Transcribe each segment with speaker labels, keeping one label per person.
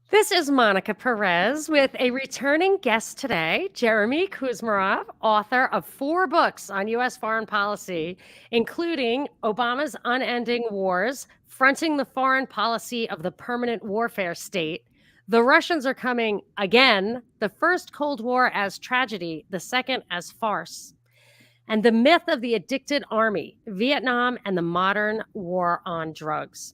Speaker 1: This is Monica Perez with a returning guest today, Jeremy Kuzmarov, author of 4 books on U.S. foreign policy, including Obama's Unending Wars, Fronting the Foreign Policy of the Permanent Warfare State, The Russians Are Coming Again, The First Cold War as Tragedy, The Second as Farce, and The Myth of the Addicted Army, Vietnam and the Modern War on Drugs.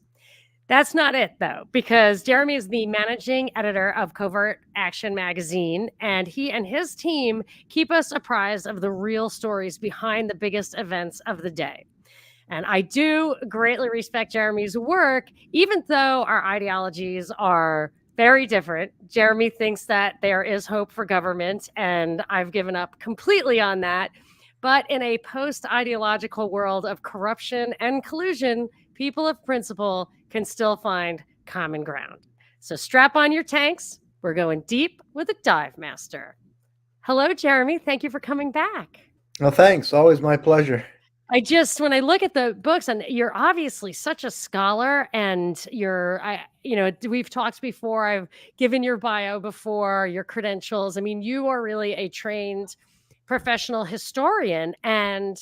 Speaker 1: That's not it, though, because Jeremy is the managing editor of Covert Action magazine, and he and his team keep us apprised of the real stories behind the biggest events of the day. And I do greatly respect Jeremy's work, even though our ideologies are very different. Jeremy thinks that there is hope for government, and I've given up completely on that. But in a post-ideological world of corruption and collusion, people of principle can still find common ground. So strap on your tanks. We're going deep with a dive master. Hello, Jeremy. Thank you for coming back.
Speaker 2: Well, thanks. Always my pleasure.
Speaker 1: When I look at the books, and you're obviously such a scholar, and we've talked before, I've given your bio before, your credentials. I mean, you are really a trained professional historian, and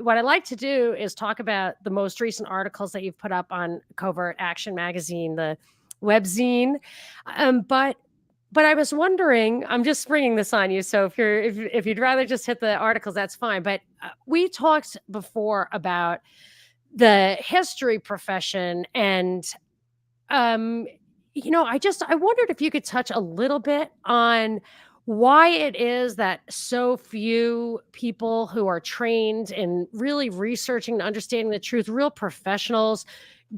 Speaker 1: what I like to do is talk about the most recent articles that you've put up on Covert Action magazine, the webzine. But I was wondering, I'm just springing this on you. So if you'd rather just hit the articles, that's fine. But we talked before about the history profession, and I wondered if you could touch a little bit on why it is that so few people who are trained in really researching and understanding the truth, real professionals,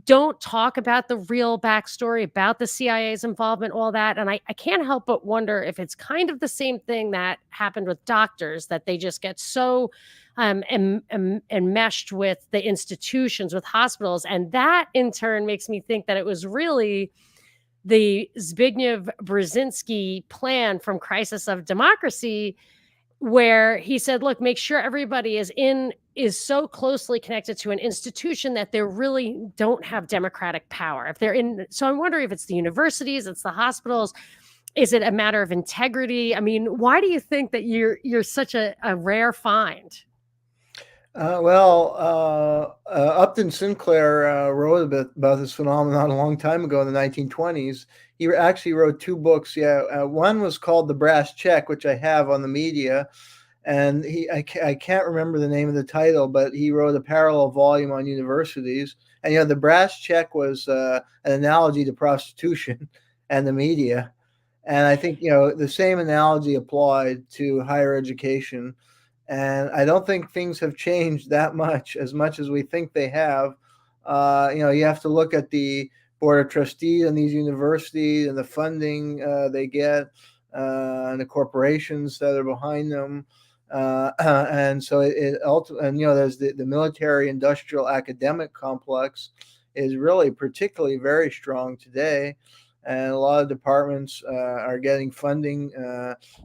Speaker 1: don't talk about the real backstory, about the CIA's involvement, all that. And I can't help but wonder if it's kind of the same thing that happened with doctors, that they just get so enmeshed with the institutions, with hospitals. And that in turn makes me think that it was really the Zbigniew Brzezinski plan from Crisis of Democracy, where he said, look, make sure everybody is so closely connected to an institution that they really don't have democratic power. So I'm wondering if it's the universities, it's the hospitals. Is it a matter of integrity? I mean, why do you think that you're such a rare find?
Speaker 2: Upton Sinclair wrote a bit about this phenomenon a long time ago in the 1920s. He actually wrote 2 books. One was called The Brass Check, which I have on the media, and I can't remember the name of the title, but he wrote a parallel volume on universities. And the brass check was an analogy to prostitution and the media, and I think the same analogy applied to higher education. And I don't think things have changed that much as we think they have. You have to look at the board of trustees in these universities and the funding they get, and the corporations that are behind them. And so there's the military industrial academic complex is really particularly very strong today. And a lot of departments are getting funding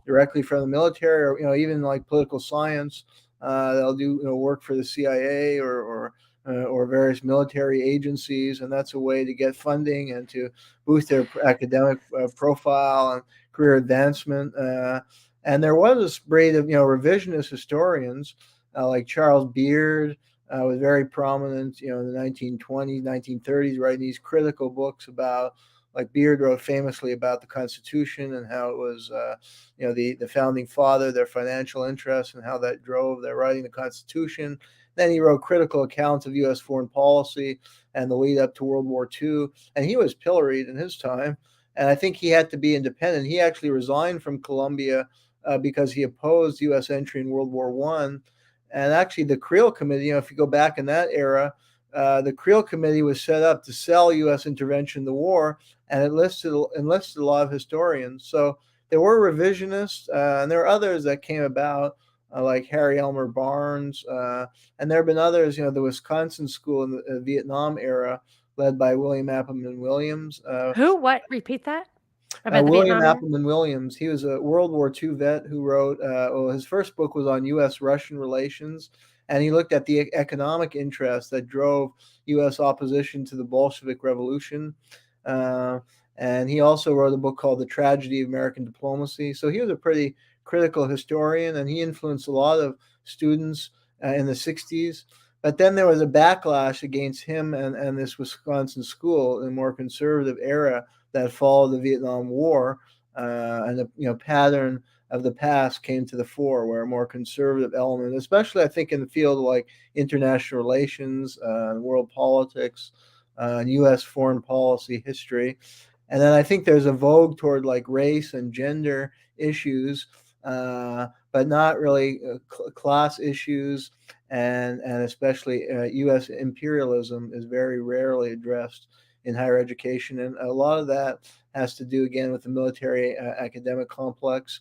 Speaker 2: directly from the military, or even like political science. They'll do work for the CIA or various military agencies, and that's a way to get funding and to boost their academic profile and career advancement. And there was a spate of revisionist historians like Charles Beard was very prominent in the 1920s, 1930s, writing these critical books about. Like Beard wrote famously about the Constitution and how it was, the founding father, their financial interests, and how that drove their writing the Constitution. Then he wrote critical accounts of U.S. foreign policy and the lead up to World War II. And he was pilloried in his time. And I think he had to be independent. He actually resigned from Columbia because he opposed U.S. entry in World War I. And actually, the Creel Committee, if you go back in that era, the Creel Committee was set up to sell U.S. intervention in the war, and it enlisted a lot of historians. So there were revisionists, and there were others that came about, like Harry Elmer Barnes, and there have been others. The Wisconsin School in the Vietnam era led by William Appleman Williams.
Speaker 1: Who? What? Repeat that about the
Speaker 2: William
Speaker 1: Vietnam era.
Speaker 2: Appleman Williams, he was a World War II vet who wrote, well, his first book was on U.S. Russian relations, and he looked at the economic interests that drove U.S. opposition to the Bolshevik Revolution. Uh, and he also wrote a book called The Tragedy of American Diplomacy. So he was a pretty critical historian, and he influenced a lot of students in the 60s. But then there was a backlash against him and this Wisconsin school in a more conservative era that followed the Vietnam War, and the pattern of the past came to the fore, where a more conservative element, especially I think in the field of like international relations, world politics, and U.S. foreign policy history, and then I think there's a vogue toward like race and gender issues, but not really class issues, and especially U.S. imperialism is very rarely addressed in higher education, and a lot of that has to do again with the military academic complex,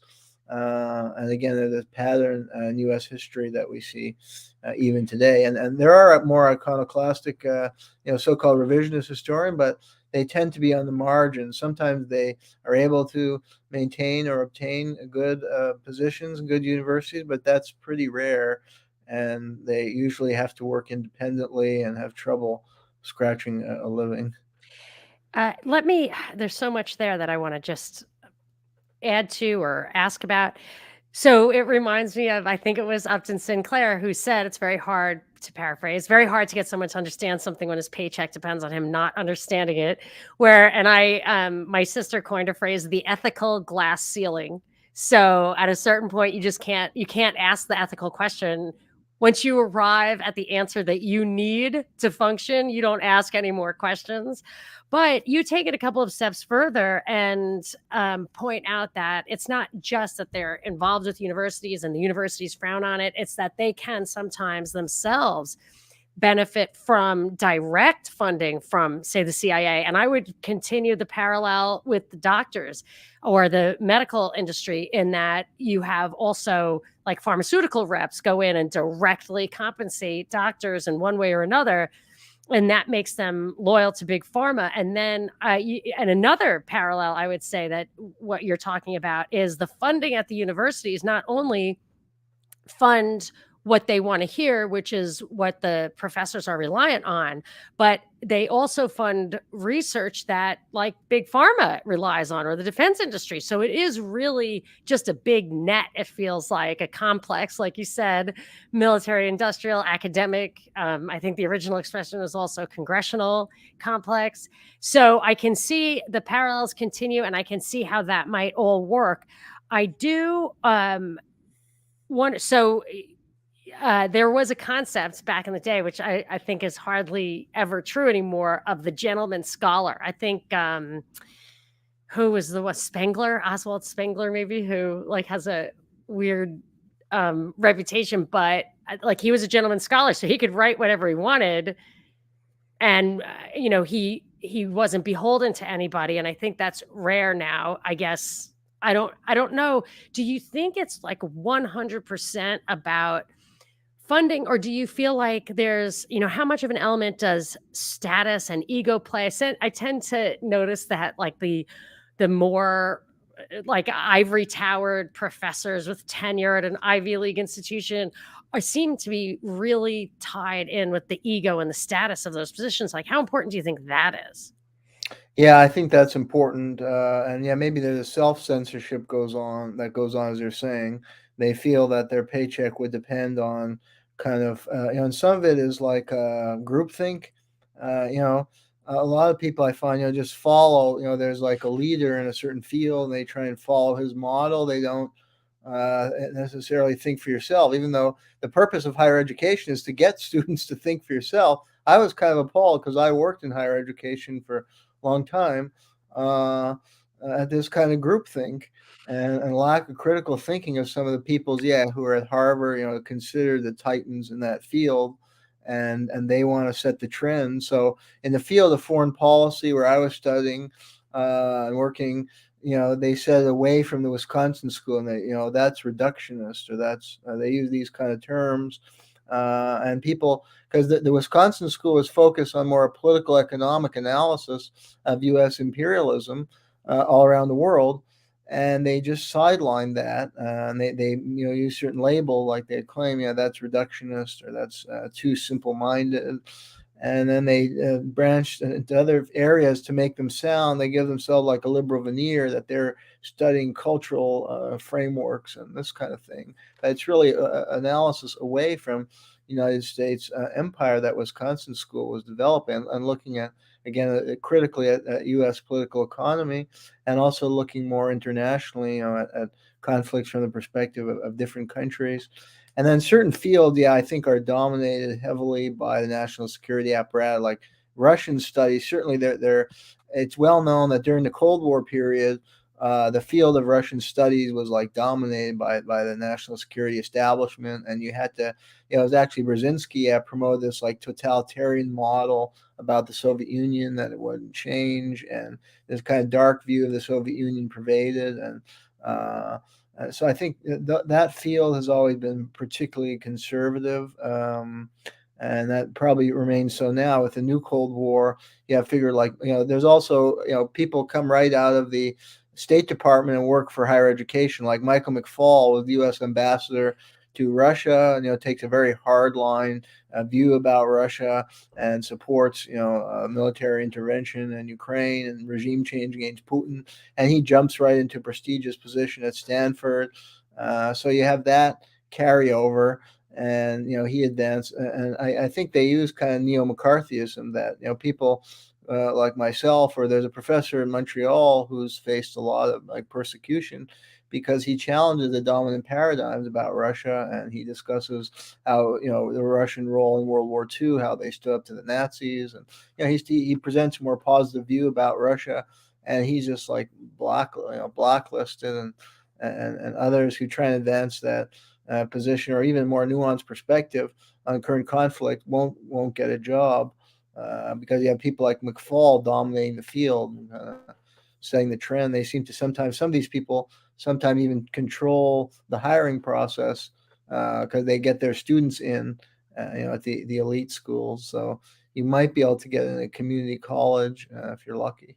Speaker 2: and again the pattern in U.S. history that we see even today. And there are more iconoclastic, so-called revisionist historian, but they tend to be on the margins. Sometimes they are able to maintain or obtain good positions in good universities, but that's pretty rare, and they usually have to work independently and have trouble scratching a living.
Speaker 1: There's so much there that I want to just add to or ask about. So it reminds me of, I think it was Upton Sinclair who said it's very hard, to paraphrase, very hard to get someone to understand something when his paycheck depends on him not understanding it. My sister coined a phrase, the ethical glass ceiling. So at a certain point, you can't ask the ethical question. Once you arrive at the answer that you need to function, you don't ask any more questions. But you take it a couple of steps further and point out that it's not just that they're involved with universities and the universities frown on it. It's that they can sometimes themselves benefit from direct funding from, say, the CIA. And I would continue the parallel with the doctors or the medical industry in that you have also like pharmaceutical reps go in and directly compensate doctors in one way or another, and that makes them loyal to big pharma. And then and another parallel I would say that what you're talking about is the funding at the universities not only fund what they want to hear, which is what the professors are reliant on, but they also fund research that like big pharma relies on or the defense industry. So it is really just a big net. It feels like a complex, like you said, military, industrial, academic. I think the original expression was also congressional complex. So I can see the parallels continue, and I can see how that might all work. I do one. So there was a concept back in the day, which I think is hardly ever true anymore, of the gentleman scholar. I think who was the one, Spengler, Oswald Spengler, maybe, who like has a weird reputation, but like he was a gentleman scholar, so he could write whatever he wanted, and he wasn't beholden to anybody. And I think that's rare now. I guess I don't know. Do you think it's like 100% about funding, or do you feel like there's, how much of an element does status and ego play? I tend to notice that like the more like ivory towered professors with tenure at an Ivy League institution seem to be really tied in with the ego and the status of those positions. Like, how important do you think that is?
Speaker 2: Yeah, I think that's important, and yeah, maybe there's a self-censorship goes on as you're saying. They feel that their paycheck would depend on kind of, and some of it is like groupthink. You know, a lot of people I find, just follow. There's like a leader in a certain field, and they try and follow his model. They don't necessarily think for yourself, even though the purpose of higher education is to get students to think for yourself. I was kind of appalled because I worked in higher education for long time, at this kind of groupthink and lack of critical thinking of some of the peoples, who are at Harvard, considered the titans in that field, and they want to set the trend. So in the field of foreign policy, where I was studying and working, they said away from the Wisconsin school, and that's reductionist, or that's they use these kind of terms. And people, because the Wisconsin school was focused on more political economic analysis of U.S. imperialism all around the world, and they just sidelined that, and they use certain label like they claim, that's reductionist or that's too simple minded, and then they branched into other areas to make them sound. They give themselves like a liberal veneer that they're studying cultural frameworks and this kind of thing. But it's really analysis away from United States empire that Wisconsin school was developing, and looking at, again, critically at U.S. political economy, and also looking more internationally, at conflicts from the perspective of different countries. And then certain fields, I think, are dominated heavily by the national security apparatus, like Russian studies. Certainly, it's well known that during the Cold War period, the field of Russian studies was like dominated by the national security establishment, and you had to, it was actually Brzezinski promoted this like totalitarian model about the Soviet Union, that it wouldn't change, and this kind of dark view of the Soviet Union pervaded, and so I think that field has always been particularly conservative, and that probably remains so now with the new Cold War. Yeah, figure like, there's also, people come right out of the State Department and work for higher education, like Michael McFaul was the U.S. ambassador to Russia, and takes a very hard line view about Russia, and supports military intervention in Ukraine and regime change against Putin, and he jumps right into a prestigious position at Stanford. So you have that carryover, and he advanced, and I think they use kind of neo-McCarthyism, that people like myself, or there's a professor in Montreal who's faced a lot of like persecution because he challenges the dominant paradigms about Russia, and he discusses how the Russian role in World War II, how they stood up to the Nazis, and he presents a more positive view about Russia, and he's just like blacklisted, and others who try and advance that position or even more nuanced perspective on current conflict won't get a job, because you have people like McFaul dominating the field, setting the trend. They seem to sometimes, some of these people sometimes even control the hiring process, because they get their students in, at the elite schools. So you might be able to get in a community college if you're lucky.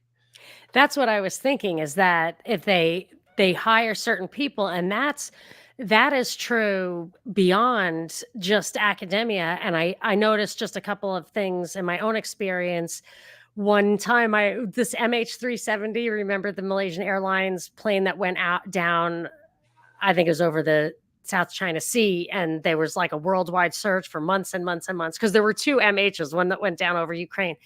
Speaker 1: That's what I was thinking, is that if they hire certain people, and that is true beyond just academia. And I noticed just a couple of things in my own experience. One time, this MH370, remember the Malaysian Airlines plane that went out down, I think it was over the South China Sea, and there was like a worldwide search for months and months and months, because there were two MHs, one that went down over Ukraine.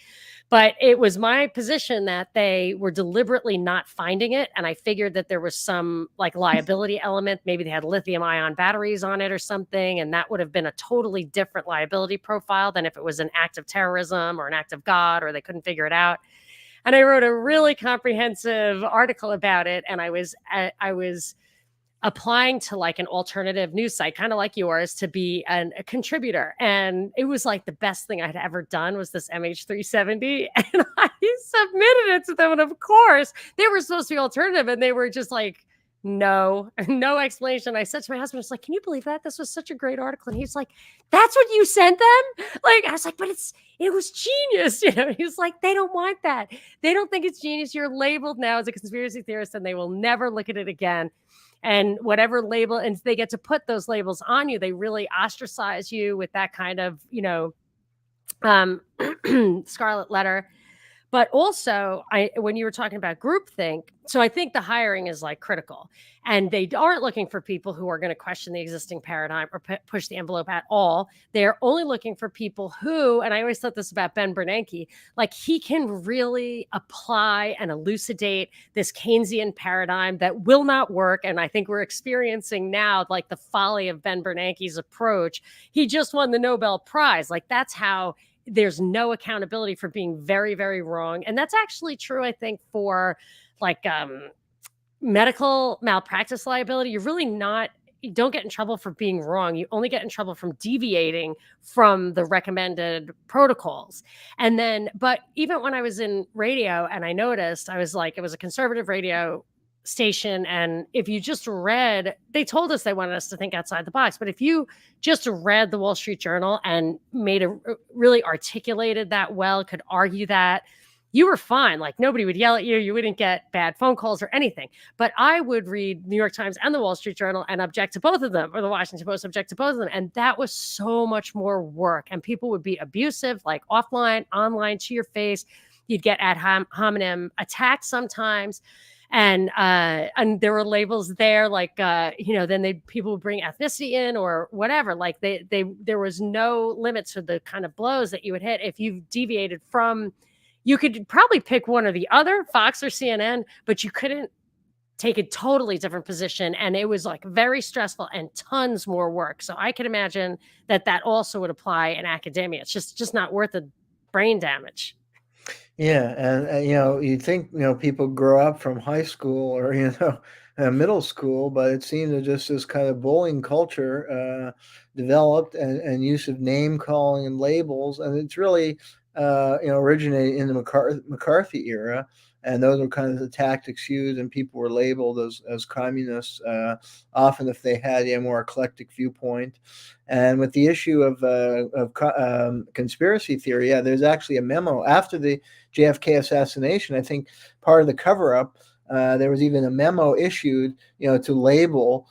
Speaker 1: But it was my position that they were deliberately not finding it, and I figured that there was some like liability element. Maybe they had lithium ion batteries on it or something, and that would have been a totally different liability profile than if it was an act of terrorism or an act of God, or they couldn't figure it out. And I wrote a really comprehensive article about it, and I was applying to like an alternative news site, kind of like yours, to be a contributor. And it was like the best thing I'd ever done was this MH370. And I submitted it to them. And of course, they were supposed to be alternative. And they were just like, no, no explanation. I said to my husband, I was like, can you believe that? This was such a great article. And he's like, that's what you sent them? Like, I was like, but it was genius. He's like, they don't want that. They don't think it's genius. You're labeled now as a conspiracy theorist, and they will never look at it again. And whatever label, and they get to put those labels on you, they really ostracize you with that kind of, scarlet letter. But also, when you were talking about groupthink, so I think the hiring is like critical, and they aren't looking for people who are going to question the existing paradigm or push the envelope at all. They're only looking for people who, and I always thought this about Ben Bernanke, like he can really apply and elucidate this Keynesian paradigm that will not work. And I think we're experiencing now like the folly of Ben Bernanke's approach. He just won the Nobel Prize. Like that's how there's no accountability for being very, very wrong. And that's actually true, I think, for like medical malpractice liability. You're really not, you don't get in trouble for being wrong. You only get in trouble from deviating from the recommended protocols. And then, but even when I was in radio and I noticed, I was like, it was a conservative radio station, and if you just read, they told us they wanted us to think outside the box, but if you just read the Wall Street Journal and made a really articulated that well, could argue that, you were fine. Like, nobody would yell at you. You wouldn't get bad phone calls or anything. But I would read New York Times and the Wall Street Journal and object to both of them, or the Washington Post, object to both of them. And that was so much more work. And people would be abusive, like offline, online, to your face. You'd get ad hominem attacks sometimes. And there were labels there, like, then people would bring ethnicity in or whatever. Like, there was no limit to the kind of blows that you would hit if you deviated from. You could probably pick one or the other, Fox or CNN, but you couldn't take a totally different position, and it was, like, very stressful and tons more work. So I can imagine that also would apply in academia. It's just not worth the brain damage.
Speaker 2: Yeah, and you think people grow up from high school or middle school, but it seemed that just this kind of bullying culture developed, and use of name calling and labels, and it's really originated in the McCarthy era, and those were kind of the tactics used, and people were labeled as communists, often if they had a more eclectic viewpoint. And with the issue of conspiracy theory, yeah, there's actually a memo after the JFK assassination. I think part of the cover up, there was even a memo issued, to label,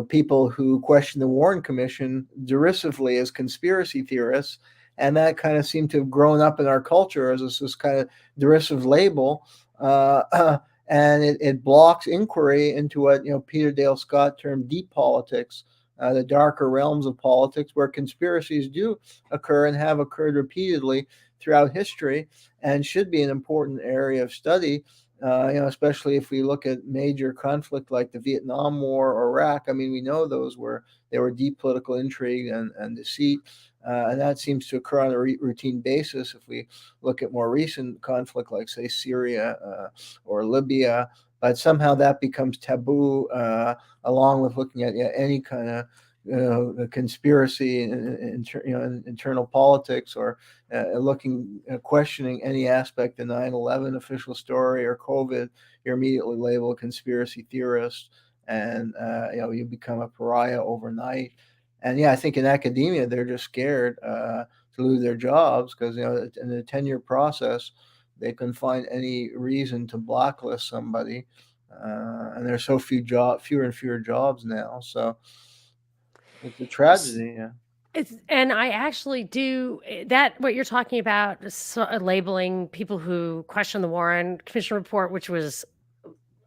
Speaker 2: people who question the Warren Commission derisively as conspiracy theorists. And that kind of seemed to have grown up in our culture as this kind of derisive label. And it blocks inquiry into what, Peter Dale Scott termed deep politics, the darker realms of politics, where conspiracies do occur and have occurred repeatedly throughout history, and should be an important area of study. Especially if we look at major conflict like the Vietnam War or Iraq. I mean, we know they were deep political intrigue and deceit, and that seems to occur on a routine basis. If we look at more recent conflict, like say Syria or Libya, but somehow that becomes taboo, along with looking at any kind of conspiracy in internal politics, or questioning any aspect of 9/11 official story or COVID. You're immediately labeled a conspiracy theorist, and you become a pariah overnight. And yeah, I think in academia they're just scared to lose their jobs, because in the tenure process they can find any reason to blacklist somebody, and there's so fewer and fewer jobs now. So it's a tragedy, yeah.
Speaker 1: And I actually do that. What you're talking about, labeling people who question the Warren Commission report, which was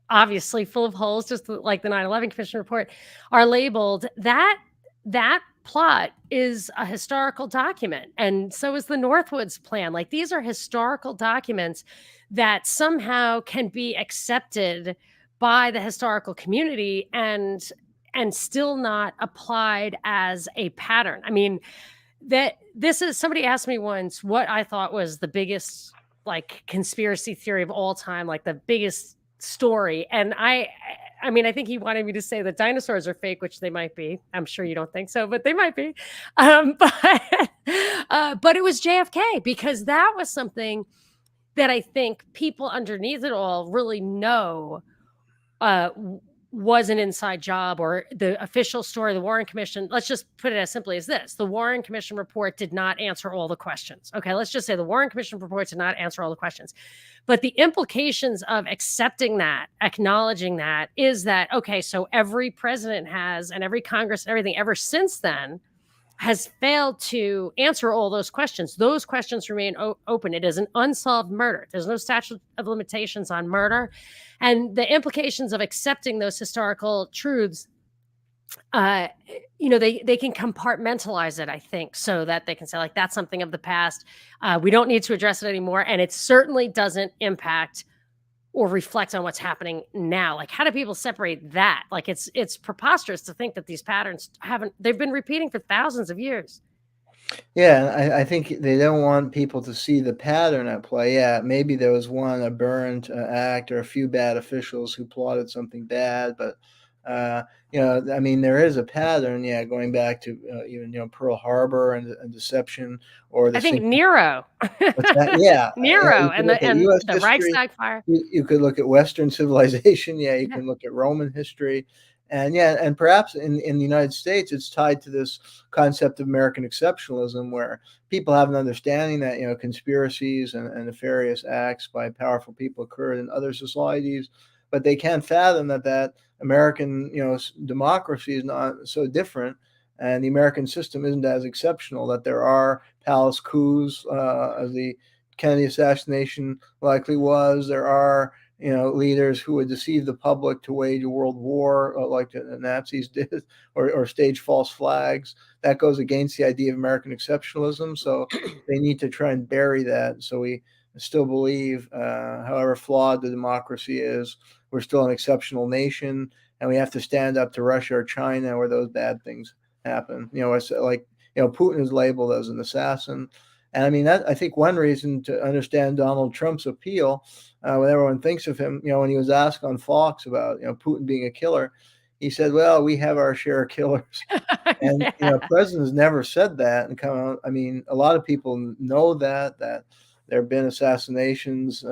Speaker 1: obviously full of holes, just like the 9/11 Commission report, are labeled. That plot is a historical document, and so is the Northwoods Plan. Like, these are historical documents that somehow can be accepted by the historical community and still not applied as a pattern. I mean, somebody asked me once what I thought was the biggest, like, conspiracy theory of all time, like the biggest story. And I mean, I think he wanted me to say that dinosaurs are fake, which they might be. I'm sure you don't think so, but they might be. But it was JFK, because that was something that I think people underneath it all really know was an inside job, or the official story of the Warren Commission. Let's just put it as simply as this. The Warren Commission report did not answer all the questions. Okay, let's just say the Warren Commission report did not answer all the questions. But the implications of accepting that, acknowledging that, is that, okay, so every president has, and every Congress and everything ever since then, has failed to answer all those questions. Those questions remain open. It is an unsolved murder. There's no statute of limitations on murder. And the implications of accepting those historical truths, they can compartmentalize it, I think, so that they can say, like, that's something of the past. We don't need to address it anymore. And it certainly doesn't impact or reflect on what's happening now. Like, how do people separate that? Like, it's preposterous to think that these patterns they've been repeating for thousands of years.
Speaker 2: Yeah, I think they don't want people to see the pattern at play. Yeah, maybe there was one aberrant act or a few bad officials who plotted something bad, but I mean, there is a pattern, yeah, going back to even Pearl Harbor and deception, or the
Speaker 1: I think
Speaker 2: sink.
Speaker 1: Nero.
Speaker 2: What's that? Yeah,
Speaker 1: Nero
Speaker 2: you could
Speaker 1: and
Speaker 2: look
Speaker 1: the
Speaker 2: at
Speaker 1: and
Speaker 2: U.S.
Speaker 1: the
Speaker 2: history.
Speaker 1: Reichstag fire.
Speaker 2: You could look at Western civilization. Yeah, you
Speaker 1: Yeah.
Speaker 2: can look at Roman history, and yeah, and perhaps in the United States, it's tied to this concept of American exceptionalism, where people have an understanding that conspiracies and nefarious acts by powerful people occurred in other societies, but they can't fathom that American democracy is not so different, and the American system isn't as exceptional. That there are palace coups, as the Kennedy assassination likely was. There are leaders who would deceive the public to wage a world war, like the Nazis did, or stage false flags. That goes against the idea of American exceptionalism. So they need to try and bury that. So we still believe, however flawed the democracy is, we're still an exceptional nation, and we have to stand up to Russia or China where those bad things happen. It's like Putin is labeled as an assassin. And I mean, that I think one reason to understand Donald Trump's appeal, when everyone thinks of him, when he was asked on Fox about Putin being a killer, he said, "Well, we have our share of killers." And
Speaker 1: Yeah.
Speaker 2: presidents never said that. And come on, I mean, a lot of people know that there have been assassinations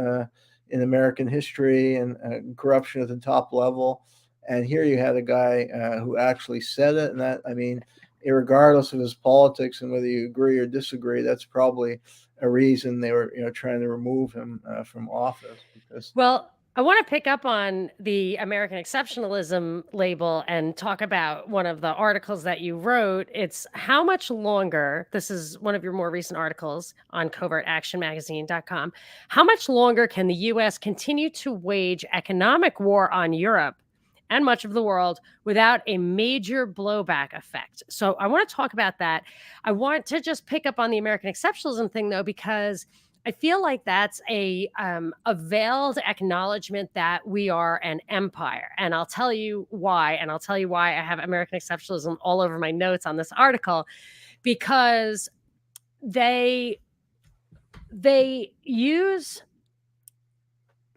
Speaker 2: in American history, and corruption at the top level. And here you had a guy who actually said it, and that, I mean, regardless of his politics and whether you agree or disagree, that's probably a reason they were trying to remove him from office, because
Speaker 1: Well, I want to pick up on the American exceptionalism label and talk about one of the articles that you wrote. It's how much longer, this is one of your more recent articles on covertactionmagazine.com. How much longer can the US continue to wage economic war on Europe and much of the world without a major blowback effect? So I want to talk about that. I want to just pick up on the American exceptionalism thing, though, because I feel like that's a veiled acknowledgement that we are an empire, and I'll tell you why. And I'll tell you why I have American exceptionalism all over my notes on this article, because they use,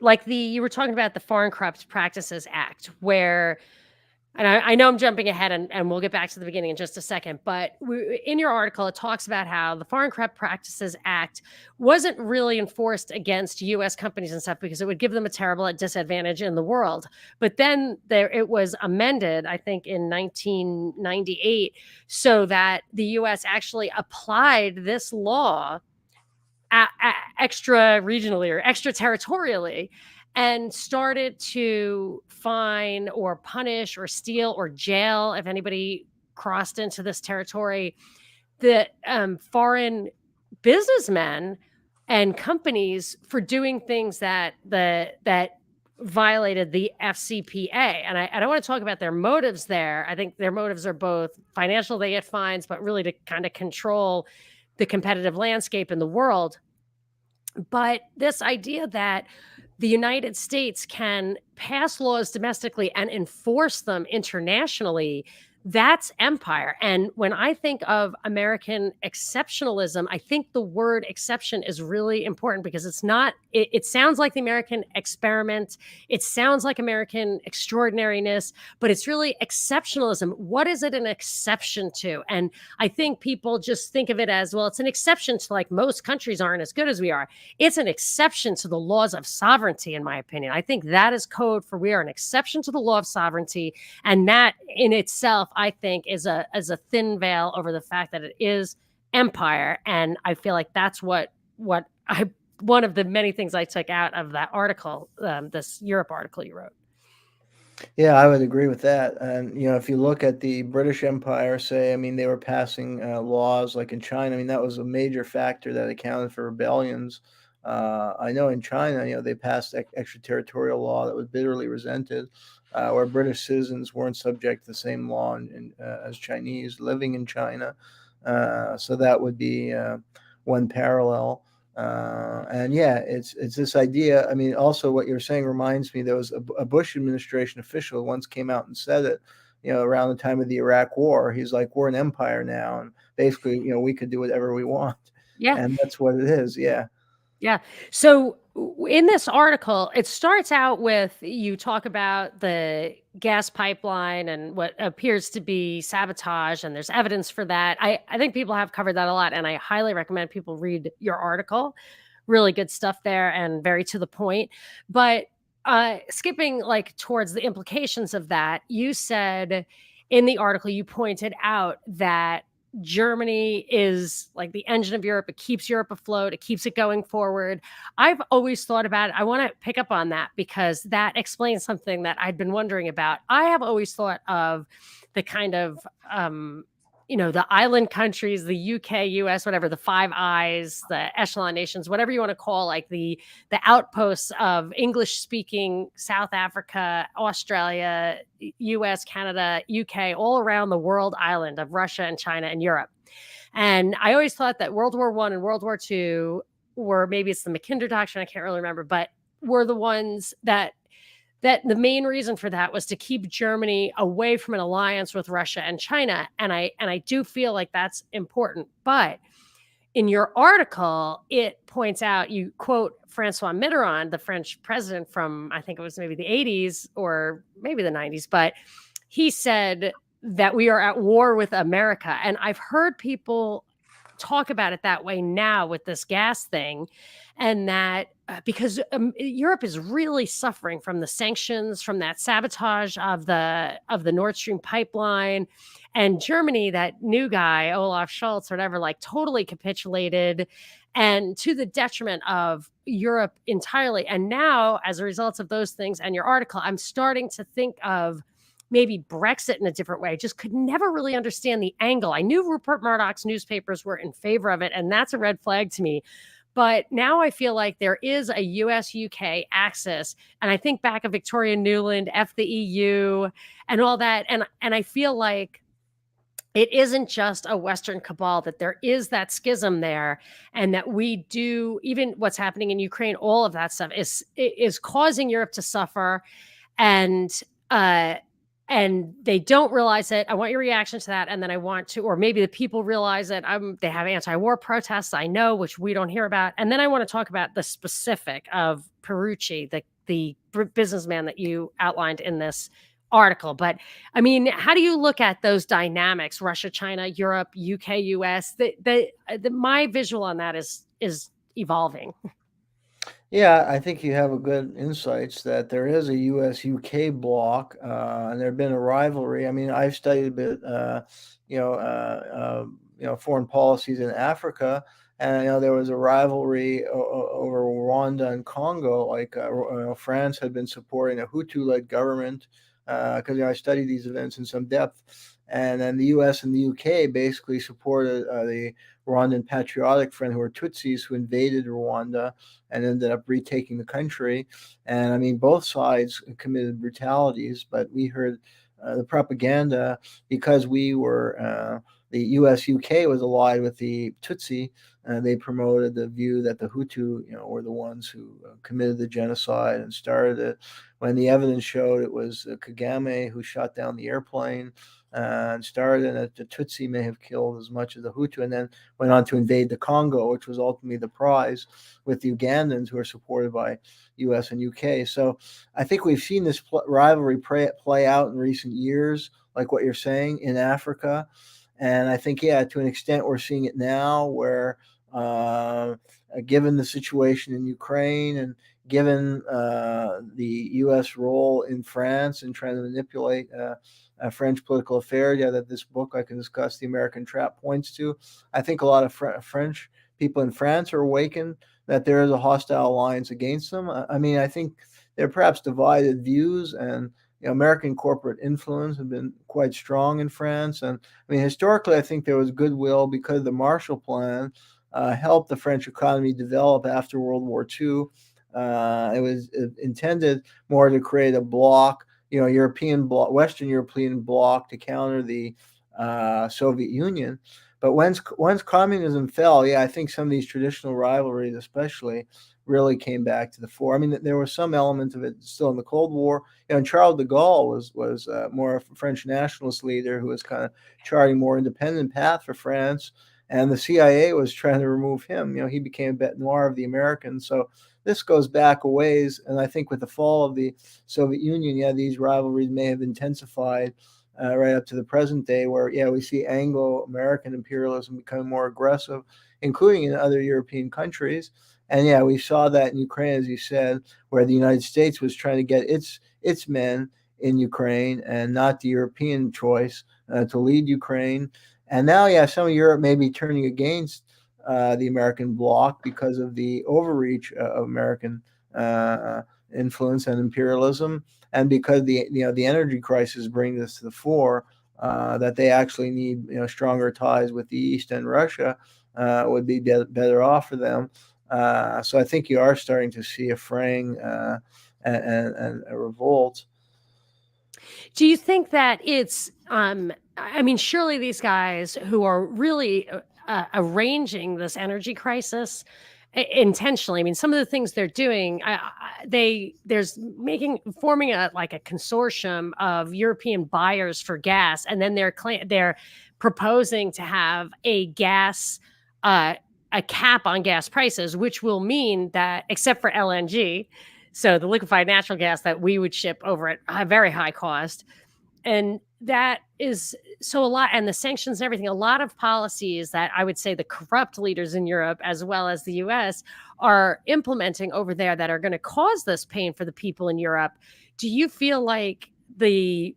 Speaker 1: like, you were talking about the Foreign Corrupt Practices Act, where, and I know I'm jumping ahead, and we'll get back to the beginning in just a second, but in your article, it talks about how the Foreign Corrupt Practices Act wasn't really enforced against U.S. companies and stuff because it would give them a terrible disadvantage in the world. But then it was amended, I think, in 1998, so that the U.S. actually applied this law extra regionally or extraterritorially, and started to fine or punish or steal or jail, if anybody crossed into this territory, the foreign businessmen and companies for doing things that violated the FCPA. And I don't want to talk about their motives there. I think their motives are both financial, they get fines, but really to kind of control the competitive landscape in the world. But this idea that the United States can pass laws domestically and enforce them internationally, that's empire. And when I think of American exceptionalism, I think the word exception is really important, because it's not, it sounds like the American experiment. It sounds like American extraordinariness, but it's really exceptionalism. What is it an exception to? And I think people just think of it as, well, it's an exception to, like, most countries aren't as good as we are. It's an exception to the laws of sovereignty, in my opinion. I think that is code for we are an exception to the law of sovereignty. And that in itself, I think, is a thin veil over the fact that it is empire. And I feel like that's what I one of the many things I took out of that article, this Europe article you wrote.
Speaker 2: yeah, I would agree with that. And if you look at the British Empire, say, I mean, they were passing laws like in China. I mean, that was a major factor that accounted for rebellions. I know in China, they passed extraterritorial law that was bitterly resented, where British citizens weren't subject to the same law as Chinese living in China. So that would be one parallel. And yeah, it's this idea. I mean, also what you're saying reminds me, there was a Bush administration official once came out and said it, around the time of the Iraq War. He's like, we're an empire now, and basically, we could do whatever we want.
Speaker 1: Yeah.
Speaker 2: And that's what it is. Yeah.
Speaker 1: Yeah. So in this article, it starts out with, you talk about the gas pipeline and what appears to be sabotage, and there's evidence for that. I think people have covered that a lot, and I highly recommend people read your article. Really good stuff there and very to the point. But skipping like towards the implications of that, you said in the article, you pointed out that Germany is like the engine of Europe. It keeps Europe afloat. It keeps it going forward. I've always thought about it. I want to pick up on that because that explains something that I'd been wondering about. I have always thought of the kind of, the island countries, the UK, US, whatever, the Five Eyes, the echelon nations, whatever you want to call, like the outposts of English speaking South Africa, Australia, US, Canada, UK, all around the world island of Russia and China and Europe. And I always thought that World War I and World War II were, maybe it's the Mackinder Doctrine, I can't really remember, but were the ones that the main reason for that was to keep Germany away from an alliance with Russia and China. And I do feel like that's important. But in your article, it points out, you quote Francois Mitterrand, the French president from, I think it was maybe the 80s or maybe the 90s, but he said that we are at war with America. And I've heard people talk about it that way now with this gas thing, and that because Europe is really suffering from the sanctions, from that sabotage of the Nord Stream pipeline, and Germany, that new guy Olaf Scholz or whatever, like totally capitulated, and to the detriment of Europe entirely. And now, as a result of those things and your article, I'm starting to think of maybe Brexit in a different way. Just could never really understand the angle. I knew Rupert Murdoch's newspapers were in favor of it, and that's a red flag to me. But now I feel like there is a US UK axis. And I think back of Victoria Nuland, F the EU, and all that. And I feel like it isn't just a Western cabal, that there is that schism there, and that we do, even what's happening in Ukraine, all of that stuff is causing Europe to suffer. And they don't realize it. I want your reaction to that. And then I want to, or maybe the people realize it. They have anti-war protests, I know, which we don't hear about. And then I want to talk about the specific of Perucci, the businessman that you outlined in this article. But I mean, how do you look at those dynamics? Russia, China, Europe, UK, US. My visual on that is evolving.
Speaker 2: Yeah, I think you have a good insights that there is a US UK bloc, and there have been a rivalry. I mean, I've studied a bit, foreign policies in Africa, and I know there was a rivalry over Rwanda and Congo. Like France had been supporting a Hutu-led government because I studied these events in some depth, and then the U.S. and the U.K. basically supported the Rwandan Patriotic Front, who were Tutsis who invaded Rwanda and ended up retaking the country. And I mean, both sides committed brutalities, but we heard the propaganda because we were the U.S. UK was allied with the Tutsi. They promoted the view that the Hutu, were the ones who committed the genocide and started it. When the evidence showed it was Kagame who shot down the airplane and started, and that the Tutsi may have killed as much as the Hutu, and then went on to invade the Congo, which was ultimately the prize, with the Ugandans who are supported by U.S. and UK. So I think we've seen this rivalry play out in recent years, like what you're saying, in Africa. And I think, yeah, to an extent, we're seeing it now where, given the situation in Ukraine and given the U.S. role in France in trying to manipulate French political affairs, that this book I can discuss, The American Trap, points to, I think a lot of French people in France are awakened that there is a hostile alliance against them. I mean, I think there are perhaps divided views, and American corporate influence have been quite strong in France. And I mean, historically, I think there was goodwill because the Marshall Plan helped the French economy develop after World War II. It was intended more to create a bloc, European bloc, Western European bloc to counter the Soviet Union. But once communism fell, I think some of these traditional rivalries, especially, really came back to the fore. I mean, there was some element of it still in the Cold War. And Charles de Gaulle was more a French nationalist leader who was kind of charting more independent path for France. and the CIA was trying to remove him. He became a bête noire of the Americans. So this goes back a ways, and I think with the fall of the Soviet Union, yeah, these rivalries may have intensified right up to the present day, where yeah, we see Anglo-American imperialism becoming more aggressive, including in other European countries. And yeah, we saw that in Ukraine, as you said, where the United States was trying to get its men in Ukraine and not the European choice to lead Ukraine. And now, yeah, some of Europe may be turning against the American bloc because of the overreach of American uh, influence and imperialism, and because the energy crisis brings this to the fore. That they actually need stronger ties with the East, and Russia would be better off for them. So I think you are starting to see a fraying and a revolt.
Speaker 1: Do you think that it's, I mean, surely these guys who are really arranging this energy crisis intentionally. I mean, some of the things they're doing, there's forming a like a consortium of European buyers for gas, and then they're proposing to have uh, a cap on gas prices, which will mean that except for LNG, so the liquefied natural gas that we would ship over at a very high cost, and that is so a lot, and the sanctions and everything, a lot of policies that I would say the corrupt leaders in Europe as well as the US are implementing over there that are going to cause this pain for the people in Europe. Do you feel like they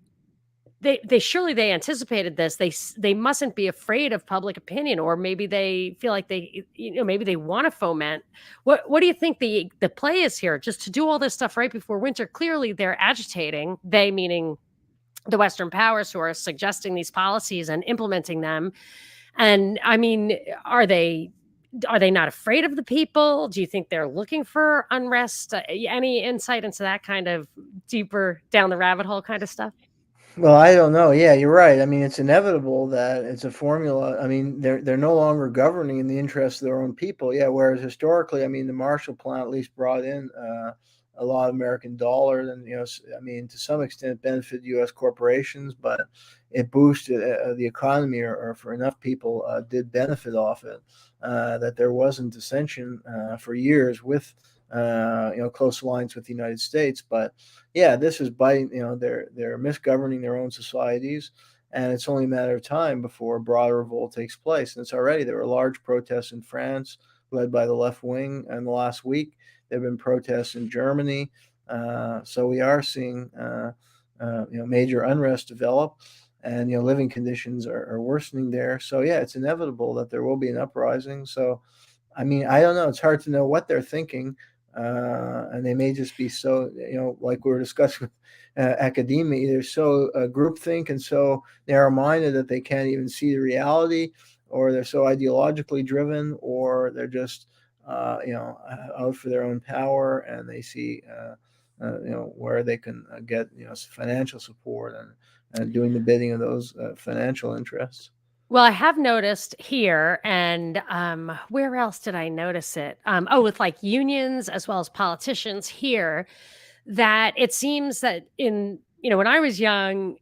Speaker 1: surely they anticipated this. They mustn't be afraid of public opinion, or maybe they feel like maybe they want to foment. What do you think the play is here? Just to do all this stuff right before winter. Clearly they're agitating, they meaning the Western powers who are suggesting these policies and implementing them. And I mean, are they not afraid of the people? Do you think they're looking for unrest? Any insight into that kind of deeper down the rabbit hole kind of stuff?
Speaker 2: Well, I don't know. Yeah, you're right. I mean, it's inevitable that it's a formula. I mean, they're no longer governing in the interest of their own people. Yeah, whereas historically, I mean, the Marshall Plan at least brought in a lot of American dollars, and I mean, to some extent, benefited U.S. corporations, but it boosted the economy, or for enough people did benefit off it. That there wasn't dissension for years with close alliance with the United States, but yeah, this is biting. They're misgoverning their own societies, and it's only a matter of time before a broader revolt takes place. And it's already there were large protests in France, led by the left wing, in the last week. There have been protests in Germany, so we are seeing major unrest develop, and living conditions are worsening there. So yeah, it's inevitable that there will be an uprising. So I mean, I don't know. It's hard to know what they're thinking, and they may just be so, like we were discussing with academia, they're so groupthink and so narrow-minded that they can't even see the reality, or they're so ideologically driven, or they're just, out for their own power, and they see, where they can get, financial support, and doing the bidding of those financial interests.
Speaker 1: Well, I have noticed here, and where else did I notice it? Oh, with like unions as well as politicians here, that it seems that when I was young,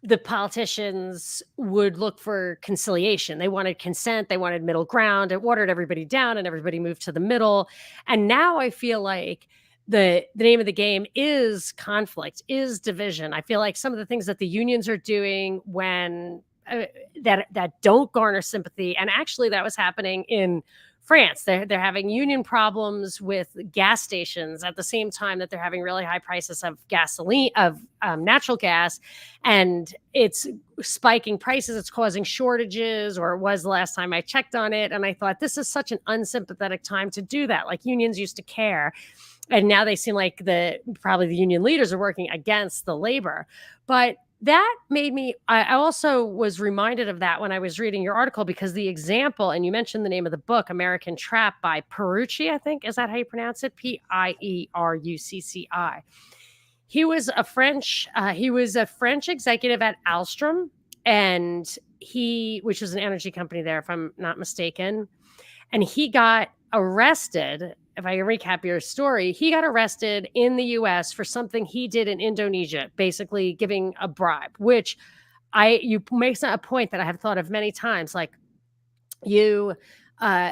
Speaker 1: the politicians would look for conciliation. They wanted consent, they wanted middle ground. It watered everybody down and everybody moved to the middle. And now I feel like the name of the game is conflict, is division. I feel like some of the things that the unions are doing when that don't garner sympathy, and actually that was happening in France. They're having union problems with gas stations at the same time that they're having really high prices of gasoline, of natural gas, and it's spiking prices. It's causing shortages, or it was the last time I checked on it. And I thought, this is such an unsympathetic time to do that. Like, unions used to care, and now they seem like probably the union leaders are working against the labor. But that made me, I also was reminded of that when I was reading your article, because the example, and you mentioned the name of the book, American Trap by Perucci, I think. Is that how you pronounce it? Pierucci. He was a French executive at Alstom, and which was an energy company there, if I'm not mistaken. And he got arrested. If I can recap your story, he got arrested in the US for something he did in Indonesia, basically giving a bribe, which you make a point that I have thought of many times. Like, you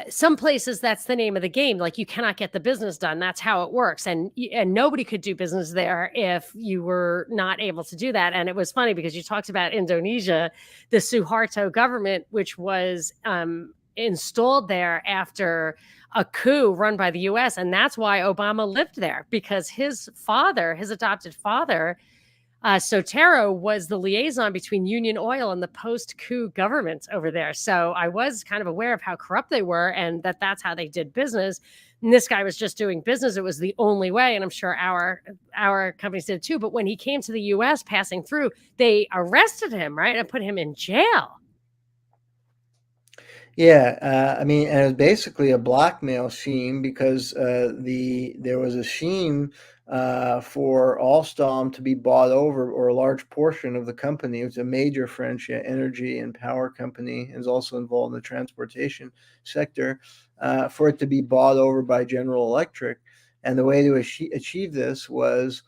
Speaker 1: some places that's the name of the game, like you cannot get the business done, that's how it works, and nobody could do business there if you were not able to do that. And it was funny because you talked about Indonesia, the Suharto government, which was installed there after a coup run by the US, and that's why Obama lived there, because his father, his adopted father, Sotero, was the liaison between Union Oil and the post-coup government over there. So I was kind of aware of how corrupt they were, and that's how they did business. And this guy was just doing business. It was the only way, and I'm sure our companies did too. But when he came to the U.S. passing through, they arrested him, right, and put him in jail.
Speaker 2: Yeah, I mean, and it was basically a blackmail scheme because there was a scheme for Alstom to be bought over, or a large portion of the company. It was a major French energy and power company, and is also involved in the transportation sector, for it to be bought over by General Electric. And the way to achieve this was,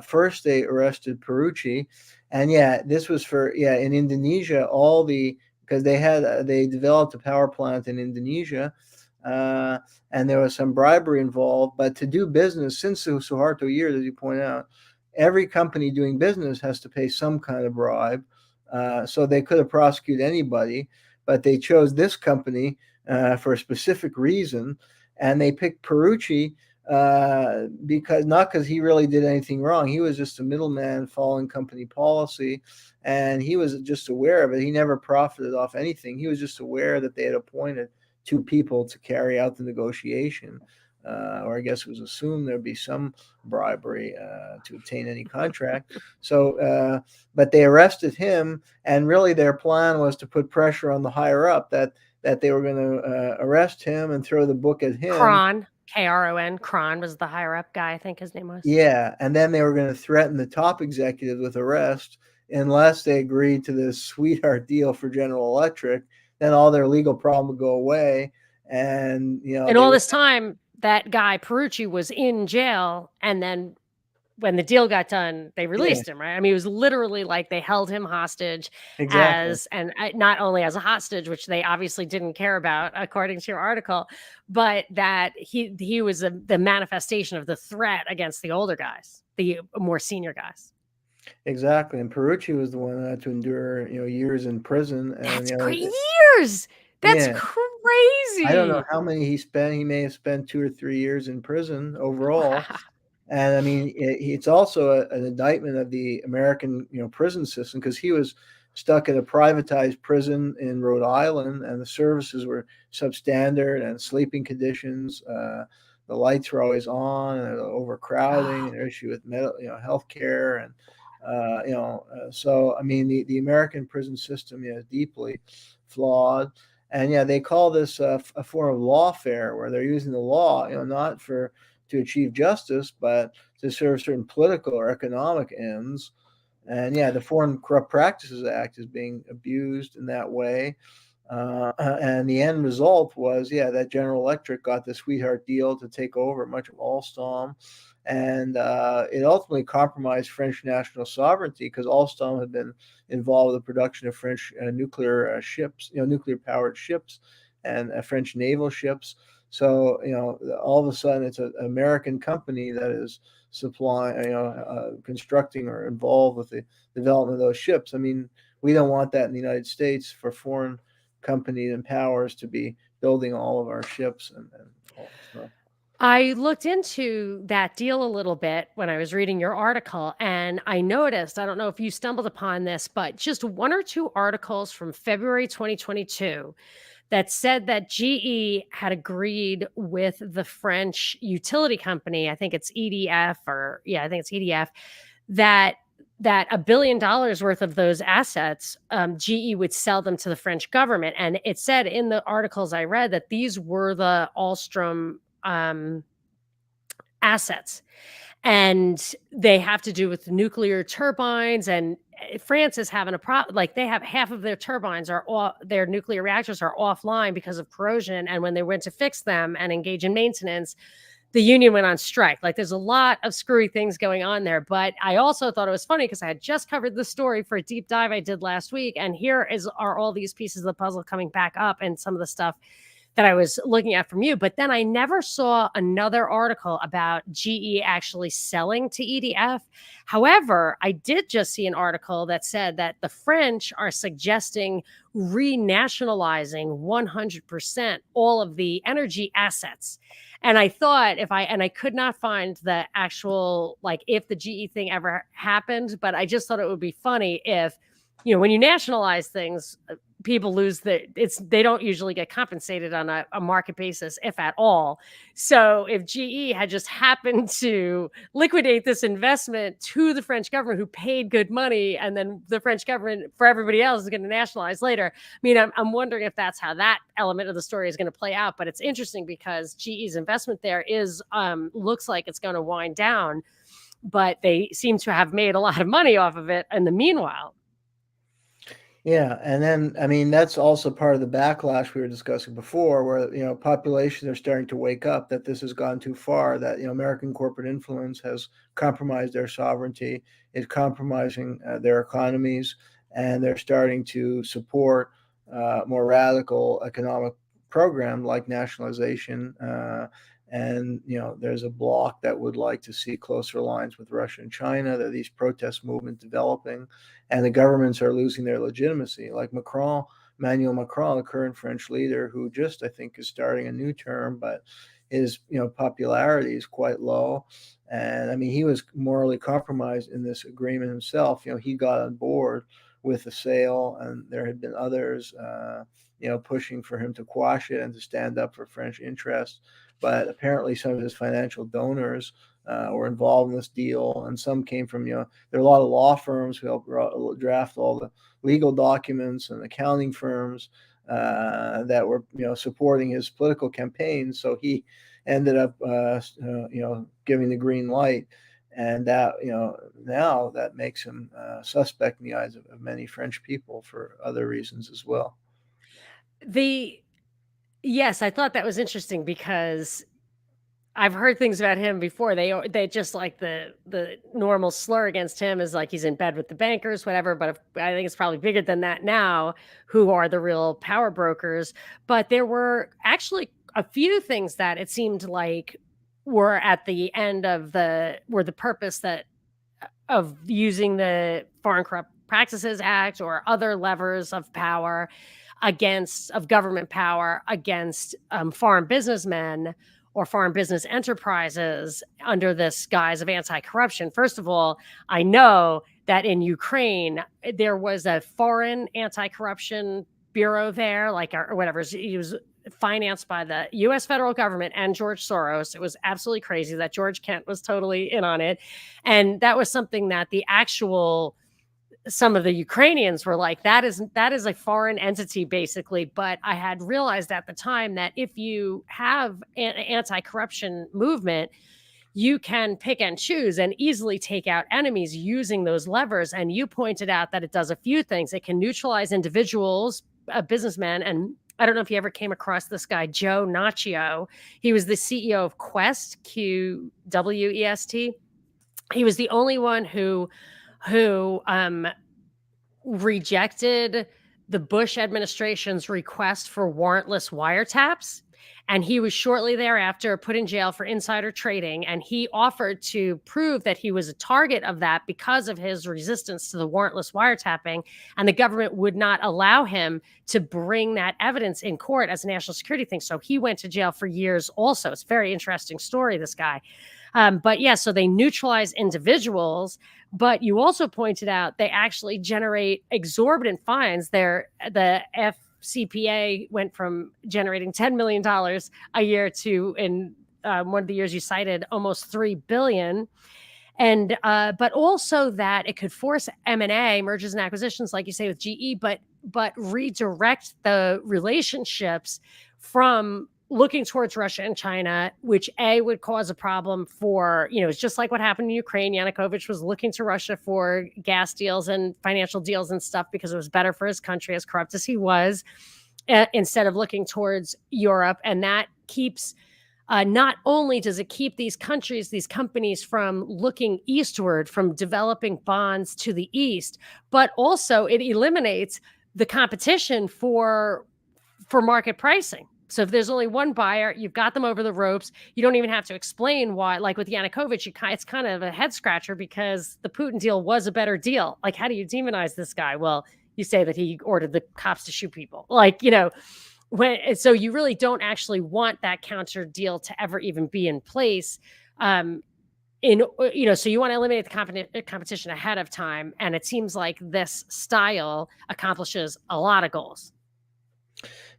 Speaker 2: first they arrested Perucci, and yeah, this was for, yeah, in Indonesia, all the, because they developed a power plant in Indonesia, uh, and there was some bribery involved. But to do business, since the Suharto years, as you point out, every company doing business has to pay some kind of bribe. So they could have prosecuted anybody, but they chose this company for a specific reason, and they picked Perucci because, not because he really did anything wrong. He was just a middleman following company policy, and he was just aware of it. He never profited off anything. He was just aware that they had appointed two people to carry out the negotiation, or I guess it was assumed there'd be some bribery to obtain any contract. So, but they arrested him, and really their plan was to put pressure on the higher up, that they were going to arrest him and throw the book at him.
Speaker 1: Kron, Kron, Kron was the higher up guy, I think his name was.
Speaker 2: Yeah, and then they were going to threaten the top executives with arrest unless they agreed to this sweetheart deal for General Electric. Then all their legal problem would go away, and
Speaker 1: And
Speaker 2: they
Speaker 1: all
Speaker 2: would.
Speaker 1: this time, that guy Perucci was in jail, and then when the deal got done, they
Speaker 2: Yeah,
Speaker 1: released him, right? I mean, it was literally like they held him hostage
Speaker 2: exactly.
Speaker 1: not only as a hostage, which they obviously didn't care about, according to your article, but that he was the manifestation of the threat against the older guys, the more senior guys.
Speaker 2: Exactly, and Perucci was the one that had to endure, years in prison, and
Speaker 1: That's great
Speaker 2: it,
Speaker 1: years. That's
Speaker 2: yeah, I don't know
Speaker 1: crazy.
Speaker 2: how many he spent. He may have spent 2 or 3 years in prison overall.
Speaker 1: Wow.
Speaker 2: And I mean, it's also an indictment of the American, prison system, because he was stuck at a privatized prison in Rhode Island, and the services were substandard, and sleeping conditions. The lights were always on, and overcrowding, and issue with health care, and so I mean, the American prison system, is deeply flawed. And yeah, they call this a form of lawfare, where they're using the law, not to achieve justice, but to serve certain political or economic ends. And yeah, the Foreign Corrupt Practices Act is being abused in that way. And the end result was, yeah, that General Electric got the sweetheart deal to take over much of Alstom. And it ultimately compromised French national sovereignty, because Alstom had been involved with the production of French nuclear ships, nuclear powered ships, and French naval ships. So, all of a sudden it's an American company that is supplying, constructing or involved with the development of those ships. I mean, we don't want that in the United States, for foreign companies and powers to be building all of our ships and all that stuff.
Speaker 1: I looked into that deal a little bit when I was reading your article, and I noticed, I don't know if you stumbled upon this, but just one or two articles from February 2022 that said that GE had agreed with the French utility company, I think it's EDF, or yeah, I think it's EDF, that $1 billion worth of those assets, GE would sell them to the French government. And it said in the articles I read that these were the Alstom assets, and they have to do with nuclear turbines. And France is having a problem. Like, they have half of their turbines their nuclear reactors are offline because of corrosion. And when they went to fix them and engage in maintenance, the union went on strike. Like there's a lot of screwy things going on there. But I also thought it was funny because I had just covered the story for a deep dive I did last week. And are all these pieces of the puzzle coming back up and some of the stuff that I was looking at from you. But then I never saw another article about GE actually selling to EDF. However, I did just see an article that said that the French are suggesting renationalizing 100% all of the energy assets. And I thought I could not find the actual, like, if the GE thing ever happened, but I just thought it would be funny if, when you nationalize things, people lose they don't usually get compensated on a market basis, if at all. So if GE had just happened to liquidate this investment to the French government, who paid good money, and then the French government for everybody else is going to nationalize later. I mean, I'm wondering if that's how that element of the story is going to play out. But it's interesting because GE's investment there looks like it's going to wind down, but they seem to have made a lot of money off of it in the meanwhile.
Speaker 2: Yeah, and then I mean that's also part of the backlash we were discussing before, where populations are starting to wake up that this has gone too far. That American corporate influence has compromised their sovereignty, is compromising their economies, and they're starting to support more radical economic program like nationalization. And there's a bloc that would like to see closer alliance with Russia and China. There are these protest movements developing, and the governments are losing their legitimacy. Like Emmanuel Macron, the current French leader, who just I think is starting a new term, but his popularity is quite low. And I mean, he was morally compromised in this agreement himself. He got on board with the sale, and there had been others, pushing for him to quash it and to stand up for French interests. But apparently, some of his financial donors were involved in this deal, and some came from there are a lot of law firms who helped draft all the legal documents, and accounting firms that were supporting his political campaign. So he ended up giving the green light, and that now that makes him suspect in the eyes of many French people for other reasons as well.
Speaker 1: Yes, I thought that was interesting because I've heard things about him before. They just, like, the normal slur against him is like he's in bed with the bankers, whatever. But I think it's probably bigger than that now, who are the real power brokers. But there were actually a few things that it seemed like were at the end of the purpose of using the Foreign Corrupt Practices Act or other levers of power of government power against foreign businessmen or foreign business enterprises under this guise of anti-corruption. First of all, I know that in Ukraine, there was a foreign anti-corruption bureau there, or whatever. It was financed by the U.S. federal government and George Soros. It was absolutely crazy that George Kent was totally in on it. And that was something that some of the Ukrainians were like, that is a foreign entity, basically. But I had realized at the time that if you have an anti-corruption movement, you can pick and choose and easily take out enemies using those levers. And you pointed out that it does a few things. It can neutralize individuals, businessmen. And I don't know if you ever came across this guy, Joe Naccio. He was the CEO of Quest, QWEST. He was the only one who rejected the Bush administration's request for warrantless wiretaps. And he was shortly thereafter put in jail for insider trading. And he offered to prove that he was a target of that because of his resistance to the warrantless wiretapping. And the government would not allow him to bring that evidence in court as a national security thing. So he went to jail for years also. It's a very interesting story, this guy. But yeah, so they neutralize individuals, but you also pointed out they actually generate exorbitant fines. The FCPA went from generating $10 million a year to, in one of the years you cited, almost $3 billion. And but also that it could force M&A, mergers and acquisitions, like you say with GE, but redirect the relationships from looking towards Russia and China, which would cause a problem for, it's just like what happened in Ukraine. Yanukovych was looking to Russia for gas deals and financial deals and stuff because it was better for his country, as corrupt as he was, instead of looking towards Europe. And that keeps not only does it keep these countries, these companies from looking eastward, from developing bonds to the east, but also it eliminates the competition for market pricing. So if there's only one buyer, you've got them over the ropes. You don't even have to explain why. Like with Yanukovych, it's kind of a head scratcher because the Putin deal was a better deal. Like, how do you demonize this guy? Well, you say that he ordered the cops to shoot people. Like, so you really don't actually want that counter deal to ever even be in place. So you want to eliminate the competition ahead of time, and it seems like this style accomplishes a lot of goals.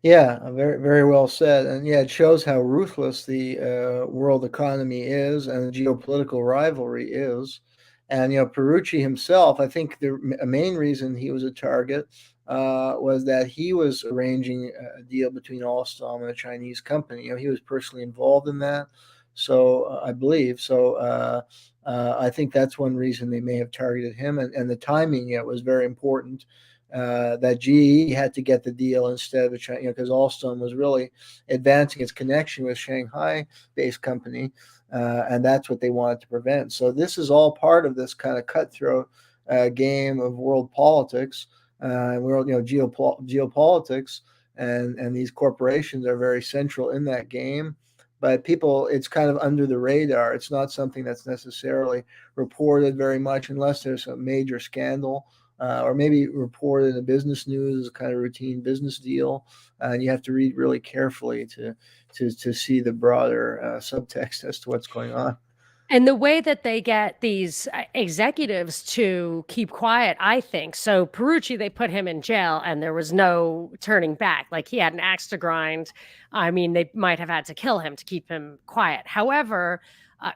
Speaker 2: Yeah, very very well said, and yeah, it shows how ruthless the world economy is and the geopolitical rivalry is. And Perucci himself, I think a main reason he was a target was that he was arranging a deal between Alstom and a Chinese company. He was personally involved in that, so I believe so. I think that's one reason they may have targeted him, and the timing, was very important. That GE had to get the deal instead of China, because Alstom was really advancing its connection with Shanghai-based company, and that's what they wanted to prevent. So this is all part of this kind of cutthroat game of world politics, world geopolitics, and these corporations are very central in that game. But people, it's kind of under the radar. It's not something that's necessarily reported very much unless there's a major scandal, or maybe reported in the business news as a kind of routine business deal. And you have to read really carefully to see the broader subtext as to what's going on.
Speaker 1: And the way that they get these executives to keep quiet, I think. So Perucci, they put him in jail and there was no turning back. Like, he had an axe to grind. I mean, they might have had to kill him to keep him quiet. However,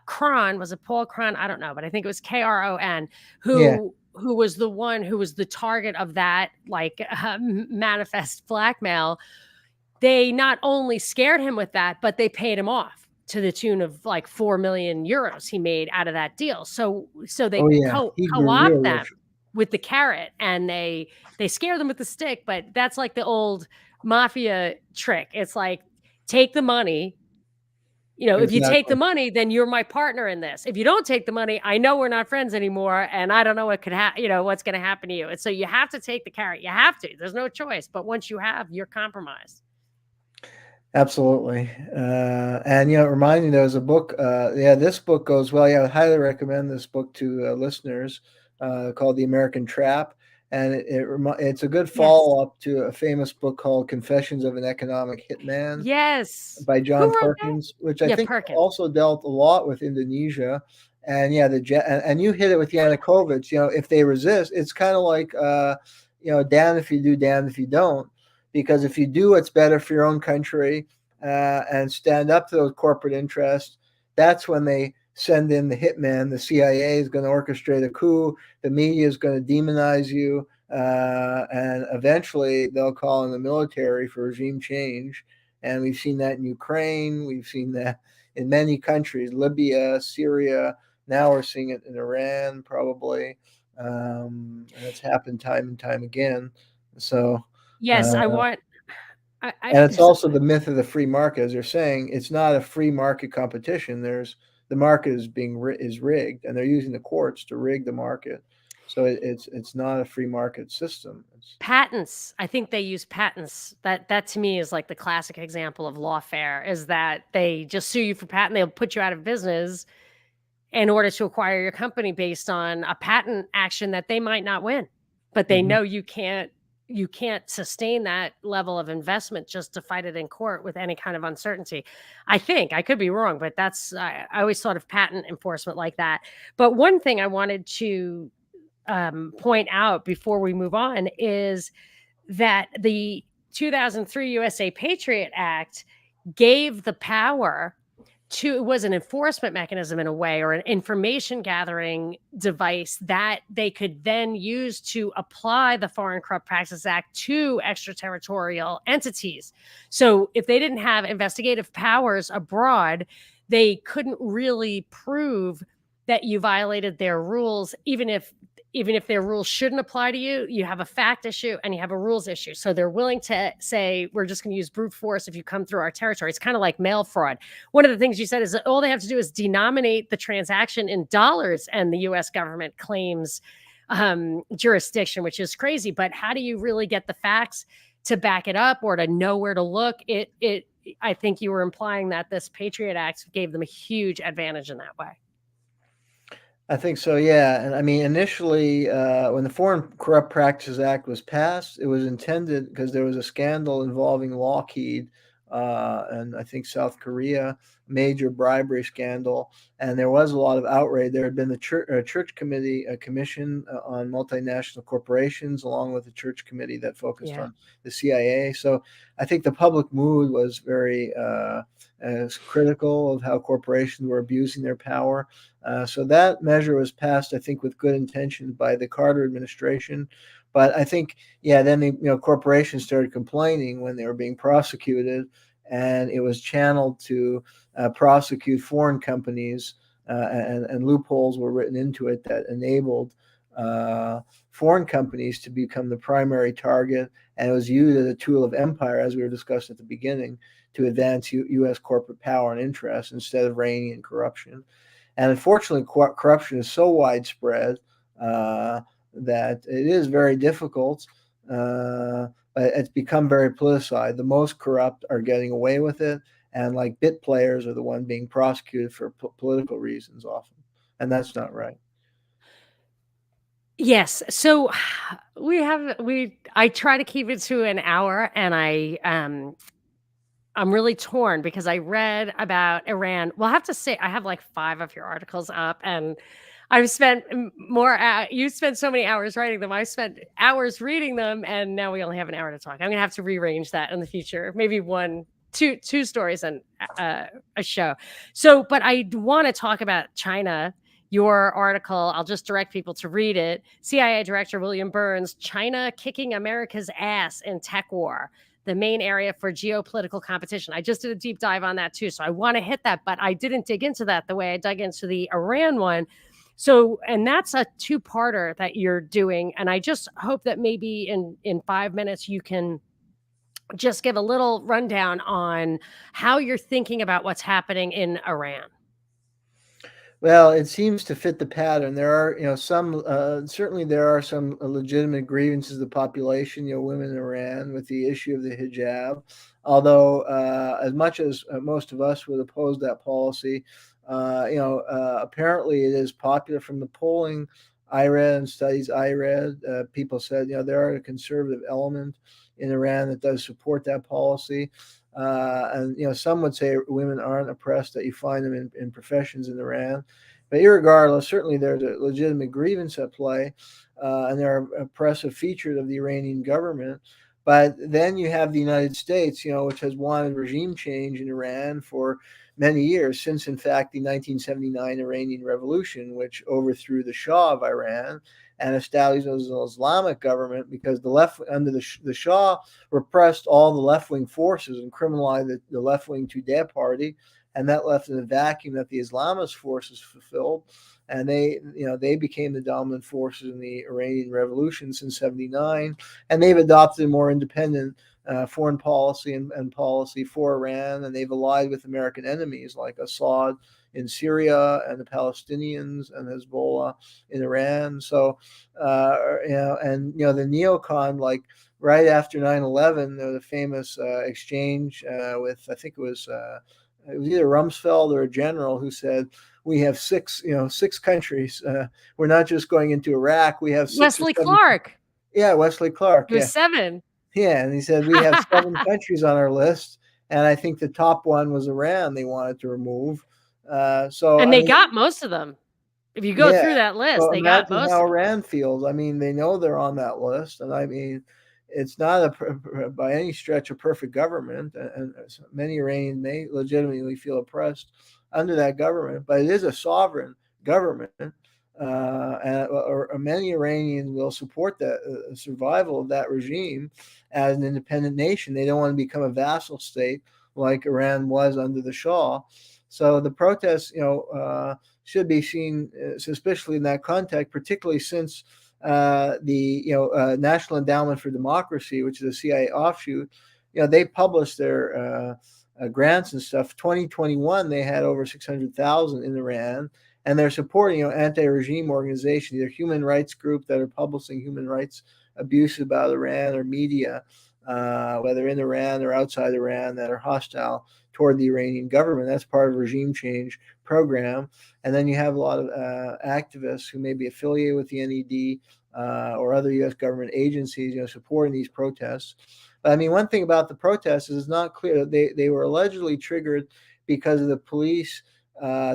Speaker 1: Kron, was it Paul Kron? I don't know, but I think it was Kron,
Speaker 2: Yeah.
Speaker 1: who was the one who was the target of that, like, manifest blackmail. They not only scared him with that, but they paid him off to the tune of like 4 million euros he made out of that deal. So
Speaker 2: Oh
Speaker 1: they
Speaker 2: yeah. He grew
Speaker 1: co-opt
Speaker 2: real
Speaker 1: them
Speaker 2: rich.
Speaker 1: with the carrot, and they scare them with the stick. But that's like the old mafia trick. It's like, take the money. If you take the
Speaker 2: Exactly.
Speaker 1: money, then you're my partner in this. If you don't take the money, I know we're not friends anymore, and I don't know what could happen. What's going to happen to you. And so you have to take the carrot. You have to. There's no choice. But once you have, you're compromised.
Speaker 2: Absolutely. And it reminds me, there was a book. Yeah, this book goes well. Yeah, I highly recommend this book to listeners, called The American Trap. And it's a good
Speaker 1: Yes.
Speaker 2: follow up to a famous book called Confessions of an Economic Hitman
Speaker 1: Yes.
Speaker 2: by
Speaker 1: Who
Speaker 2: John
Speaker 1: wrote that?
Speaker 2: Perkins, which I
Speaker 1: Yeah,
Speaker 2: think
Speaker 1: Perkins.
Speaker 2: also dealt a lot with Indonesia. And yeah, and you hit it with Yanukovych. If they resist, it's kind of like damn if you do, damn if you don't. Because if you do what's better for your own country, and stand up to those corporate interests, that's when they send in the hitman. The CIA is going to orchestrate a coup. The media is going to demonize you, and eventually they'll call in the military for regime change. And we've seen that in Ukraine. We've seen that in many countries, Libya, Syria. Now we're seeing it in Iran, probably. And it's happened time and time again. So,
Speaker 1: Yes,
Speaker 2: uh,
Speaker 1: I want
Speaker 2: and it's
Speaker 1: there's
Speaker 2: also the myth of the free market, as they're saying. It's not a free market competition. The market is rigged, and they're using the courts to rig the market. So it's not a free market system.
Speaker 1: patents. I think they use patents. That to me is like the classic example of lawfare, is that they just sue you for patent. They'll put you out of business in order to acquire your company based on a patent action that they might not win. But they
Speaker 2: Mhm.
Speaker 1: know you can't sustain that level of investment just to fight it in court with any kind of uncertainty. I think I could be wrong, but I always thought of patent enforcement like that. But one thing I wanted to point out before we move on is that the 2003 USA Patriot Act gave the power to, it was an enforcement mechanism in a way, or an information gathering device that they could then use to apply the Foreign Corrupt Practices Act to extraterritorial entities. So if they didn't have investigative powers abroad, they couldn't really prove that you violated their rules, even if their rules shouldn't apply to you, you have a fact issue and you have a rules issue. So they're willing to say, we're just going to use brute force if you come through our territory. It's kind of like mail fraud. One of the things you said is that all they have to do is denominate the transaction in dollars, and the US government claims jurisdiction, which is crazy. But how do you really get the facts to back it up or to know where to look? I think you were implying that this Patriot Act gave them a huge advantage in that way.
Speaker 2: I think so, yeah. And I mean, initially, when the Foreign Corrupt Practices Act was passed, it was intended because there was a scandal involving Lockheed and I think South Korea, major bribery scandal, and there was a lot of outrage. There had been the church committee, a commission on multinational corporations, along with the church committee that focused on the CIA. So I think the public mood was very critical of how corporations were abusing their power. So that measure was passed, I think, with good intentions by the Carter administration. But I think, then the corporations started complaining when they were being prosecuted, and it was channeled to prosecute foreign companies, and loopholes were written into it that enabled foreign companies to become the primary target, and it was used as a tool of empire, as we were discussing at the beginning, to advance U.S. corporate power and interest instead of reigning in corruption. And unfortunately, corruption is so widespread that it is very difficult. It's become very politicized. The most corrupt are getting away with it, and like bit players are the one being prosecuted for political reasons often, and that's not right.
Speaker 1: Yes. So I try to keep it to an hour, and I'm really torn because I read about Iran. Well, I have to say I have like 5 of your articles up, and I've spent more. You spent so many hours writing them. I spent hours reading them, and now we only have an hour to talk. I'm gonna have to rearrange that in the future. Maybe two stories and a show. So, but I want to talk about China. Your article, I'll just direct people to read it. CIA Director William Burns: China kicking America's ass in tech war, the main area for geopolitical competition. I just did a deep dive on that too. So I want to hit that, but I didn't dig into that the way I dug into the Iran one. So, and that's a 2-parter that you're doing. And I just hope that maybe in 5 minutes, you can just give a little rundown on how you're thinking about what's happening in Iran.
Speaker 2: Well, it seems to fit the pattern. There are, some certainly there are some legitimate grievances of the population, women in Iran with the issue of the hijab. Although, as much as most of us would oppose that policy, apparently it is popular from the polling I read and studies I read. People said, there are a conservative element in Iran that does support that policy. And some would say women aren't oppressed, that you find them in professions in Iran. But irregardless, certainly there's a legitimate grievance at play, and there are oppressive features of the Iranian government. But then you have the United States, which has wanted regime change in Iran for many years, since in fact the 1979 Iranian Revolution, which overthrew the Shah of Iran and established an Islamic government, because the left under the Shah repressed all the left-wing forces and criminalized the left-wing Tudeh party, and that left in a vacuum that the Islamist forces fulfilled, and they became the dominant forces in the Iranian Revolution since '79, and they've adopted a more independent foreign policy and policy for Iran, and they've allied with American enemies like Assad in Syria and the Palestinians and Hezbollah in Iran. So, and the neocon, like right after 9/11, the famous exchange with, I think it was either Rumsfeld or a general, who said, we have six countries. We're not just going into Iraq. We have 6
Speaker 1: Wesley
Speaker 2: or 7.
Speaker 1: Clark.
Speaker 2: Yeah, Wesley Clark.
Speaker 1: It was 7.
Speaker 2: Yeah, and he said we have 7 countries on our list, and I think the top one was Iran. They wanted to remove.
Speaker 1: And they got most of them. If you go through that list,
Speaker 2: so
Speaker 1: they got most.
Speaker 2: Imagine how Iran feels. I mean, they know they're on that list, and I mean, it's not by any stretch a perfect government, and many Iranians may legitimately feel oppressed under that government, but it is a sovereign government. Or many Iranians will support the survival of that regime as an independent nation. They don't want to become a vassal state like Iran was under the Shah. So the protests, should be seen suspiciously in that context, particularly since the National Endowment for Democracy, which is a CIA offshoot, they published their grants and stuff. 2021, they had over 600,000 in Iran, and they're supporting anti-regime organizations, either human rights group that are publishing human rights abuses about Iran, or media, whether in Iran or outside Iran, that are hostile toward the Iranian government. That's part of a regime change program. And then you have a lot of activists who may be affiliated with the NED or other U.S. government agencies, supporting these protests. But I mean, one thing about the protests is it's not clear that they were allegedly triggered because the police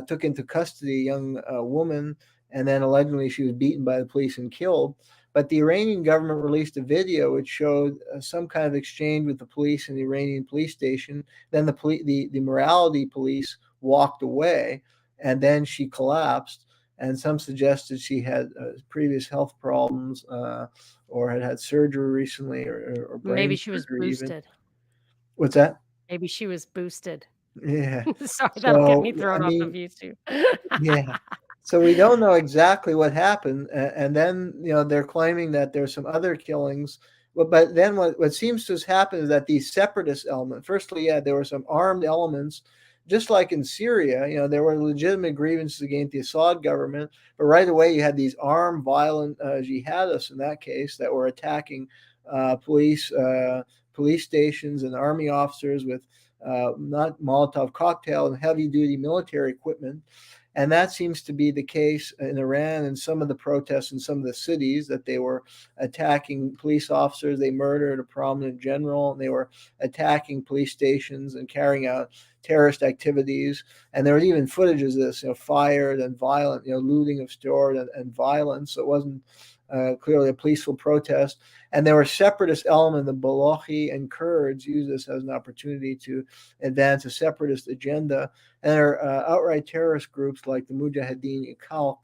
Speaker 2: took into custody a young woman, and then allegedly she was beaten by the police and killed. But the Iranian government released a video which showed some kind of exchange with the police in the Iranian police station. Then the morality police walked away, and then she collapsed. And some suggested she had previous health problems, or had surgery recently, or
Speaker 1: Maybe
Speaker 2: brain
Speaker 1: she was
Speaker 2: surgery even.
Speaker 1: boosted.
Speaker 2: What's that?
Speaker 1: Maybe she was boosted.
Speaker 2: Yeah.
Speaker 1: Sorry, that'll get me
Speaker 2: So, I
Speaker 1: thrown off of
Speaker 2: mean,
Speaker 1: YouTube.
Speaker 2: yeah. So we don't know exactly what happened, and then they're claiming that there's some other killings. But then what seems to have happened is that these separatist elements. Firstly, yeah, there were some armed elements, just like in Syria. There were legitimate grievances against the Assad government, but right away you had these armed, violent jihadists in that case that were attacking police stations and army officers with not Molotov cocktail and heavy duty military equipment. And that seems to be the case in Iran and some of the protests in some of the cities, that they were attacking police officers. They murdered a prominent general, and they were attacking police stations and carrying out terrorist activities. And there was even footage of this, fired and violent, looting of stores and violence. So it wasn't clearly a peaceful protest. And there were separatist elements. The Balochi and Kurds used this as an opportunity to advance a separatist agenda. And there are outright terrorist groups like the Mujahideen Khalq,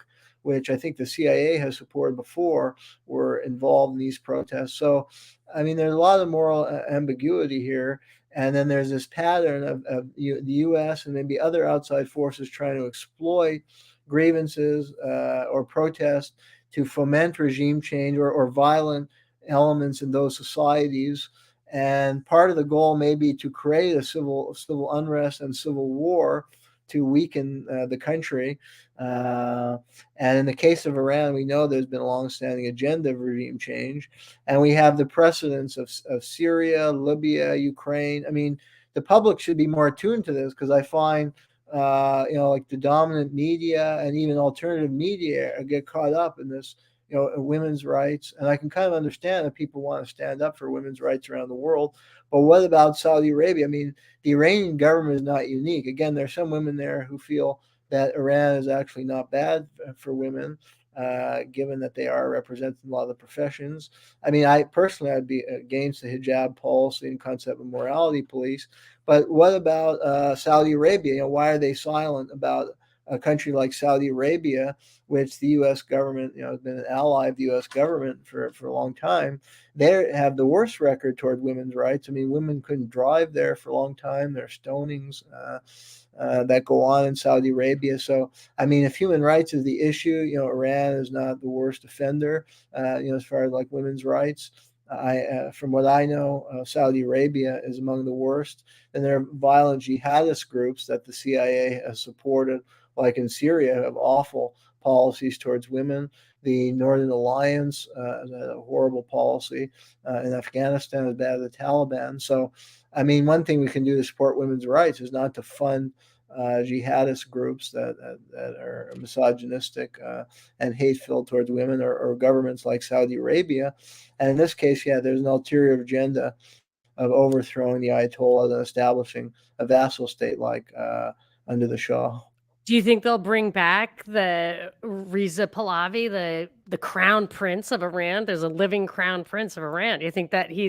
Speaker 2: which I think the CIA has supported before, were involved in these protests. So, I mean, there's a lot of moral ambiguity here. And then there's this pattern of the U.S. and maybe other outside forces trying to exploit grievances or protests to foment regime change or violent elements in those societies. And part of the goal may be to create a civil unrest and civil war to weaken the country. And in the case of Iran, we know there's been a longstanding agenda of regime change. And we have the precedents of Syria, Libya, Ukraine. I mean, the public should be more attuned to this, because I find like the dominant media and even alternative media get caught up in this, women's rights. And I can kind of understand that people want to stand up for women's rights around the world. But what about Saudi Arabia? I mean, the Iranian government is not unique. Again, there are some women there who feel that Iran is actually not bad for women, given that they are represented in a lot of the professions. I mean, I'd be against the hijab policy and concept of morality police. But what about Saudi Arabia? Why are they silent about a country like Saudi Arabia, which the U.S. government, has been an ally of the U.S. government for a long time? They have the worst record toward women's rights. I mean, women couldn't drive there for a long time. There are stonings that go on in Saudi Arabia. So, I mean, if human rights is the issue, Iran is not the worst offender, as far as like women's rights. From what I know, Saudi Arabia is among the worst. And there are violent jihadist groups that the CIA has supported, like in Syria, have awful policies towards women. The Northern Alliance has had a horrible policy. In Afghanistan, as bad as the Taliban. So, I mean, one thing we can do to support women's rights is not to fund jihadist groups that are misogynistic and hate-filled towards women, or governments like Saudi Arabia. And in this case, yeah, there's an ulterior agenda of overthrowing the Ayatollah and establishing a vassal state like under the Shah.
Speaker 1: Do you think they'll bring back the Reza Pahlavi, the crown prince of Iran? There's a living crown prince of Iran. Do you think that he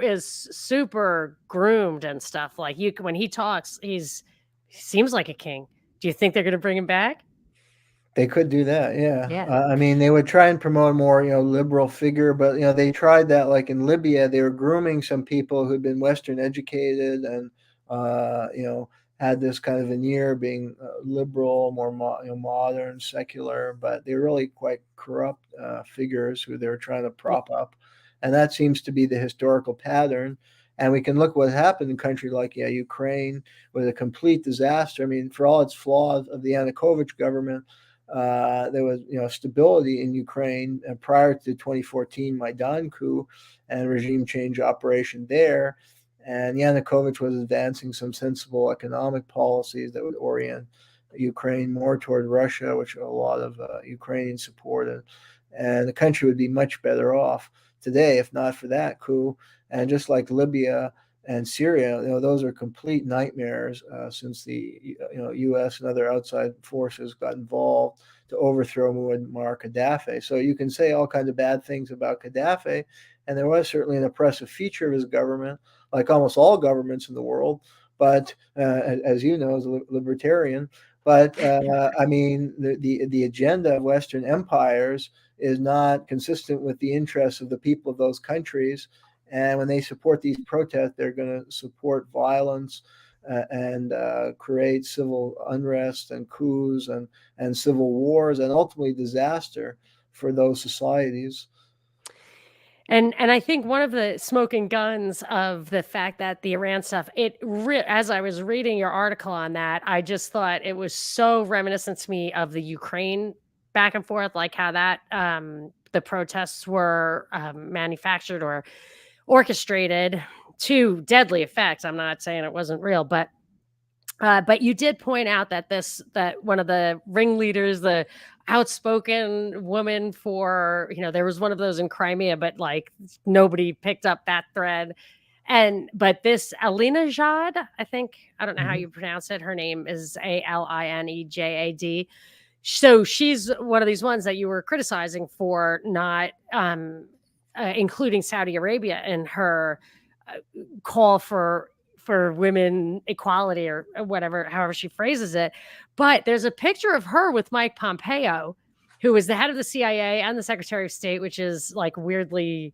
Speaker 1: is super groomed and stuff? Like, when he talks, he seems like a king. Do you think they're going to bring him back?
Speaker 2: They could do that, yeah.
Speaker 1: Yeah.
Speaker 2: I mean, they would try and promote a more, liberal figure, but they tried that, like in Libya. They were grooming some people who'd been Western educated and, had this kind of veneer being liberal, more modern, secular, but they're really quite corrupt figures who they're trying to prop up, and that seems to be the historical pattern. And we can look what happened in a country like Ukraine, with a complete disaster. I mean, for all its flaws of the Yanukovych government, there was stability in Ukraine prior to the 2014 Maidan coup and regime change operation there. And Yanukovych was advancing some sensible economic policies that would orient Ukraine more toward Russia, which a lot of Ukrainians supported. And the country would be much better off today if not for that coup. And just like Libya and Syria, those are complete nightmares since the U.S. and other outside forces got involved to overthrow Muammar Gaddafi. So you can say all kinds of bad things about Gaddafi, and there was certainly an oppressive feature of his government, like almost all governments in the world. But as you know, as a libertarian, but I mean, the agenda of Western empires is not consistent with the interests of the people of those countries. And when they support these protests, they're going to support violence and create civil unrest and coups and civil wars and ultimately disaster for those societies.
Speaker 1: And I think one of the smoking guns of the fact that the Iran stuff, as I was reading your article on that, I just thought it was so reminiscent to me of the Ukraine back and forth, like how that the protests were manufactured or orchestrated to deadly effects. I'm not saying it wasn't real, but you did point out that that one of the ringleaders, the outspoken woman for, there was one of those in Crimea, but like nobody picked up that thread. But this Alinejad, I don't know how
Speaker 2: Mhm.
Speaker 1: you pronounce it. Her name is Alinejad. So she's one of these ones that you were criticizing for not including Saudi Arabia in her call for women equality or whatever, however she phrases it. But there's a picture of her with Mike Pompeo, who is the head of the CIA and the Secretary of State, which is like weirdly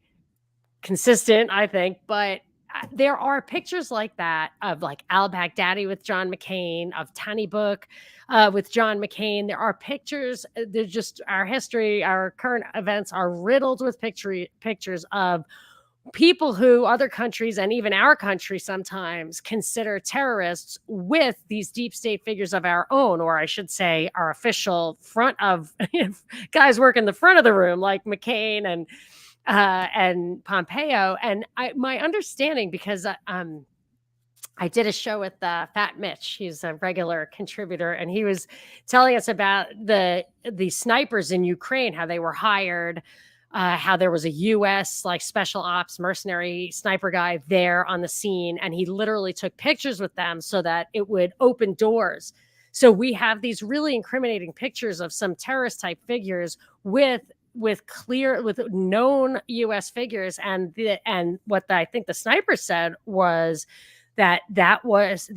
Speaker 1: consistent, I think. But there are pictures like that of like Al Baghdadi with John McCain, of Tani Book with John McCain. There are pictures. There's just our history, our current events are riddled with pictures of people who other countries and even our country sometimes consider terrorists with these deep state figures of our own, or I should say our official front of guys work in the front of the room like McCain and Pompeo. And my understanding, because I did a show with Fat Mitch. He's a regular contributor, and he was telling us about the snipers in Ukraine, how they were hired, how there was a U.S. like special ops mercenary sniper guy there on the scene, and he literally took pictures with them so that it would open doors. So we have these really incriminating pictures of some terrorist type figures with known U.S. figures, and what I think the sniper said was that was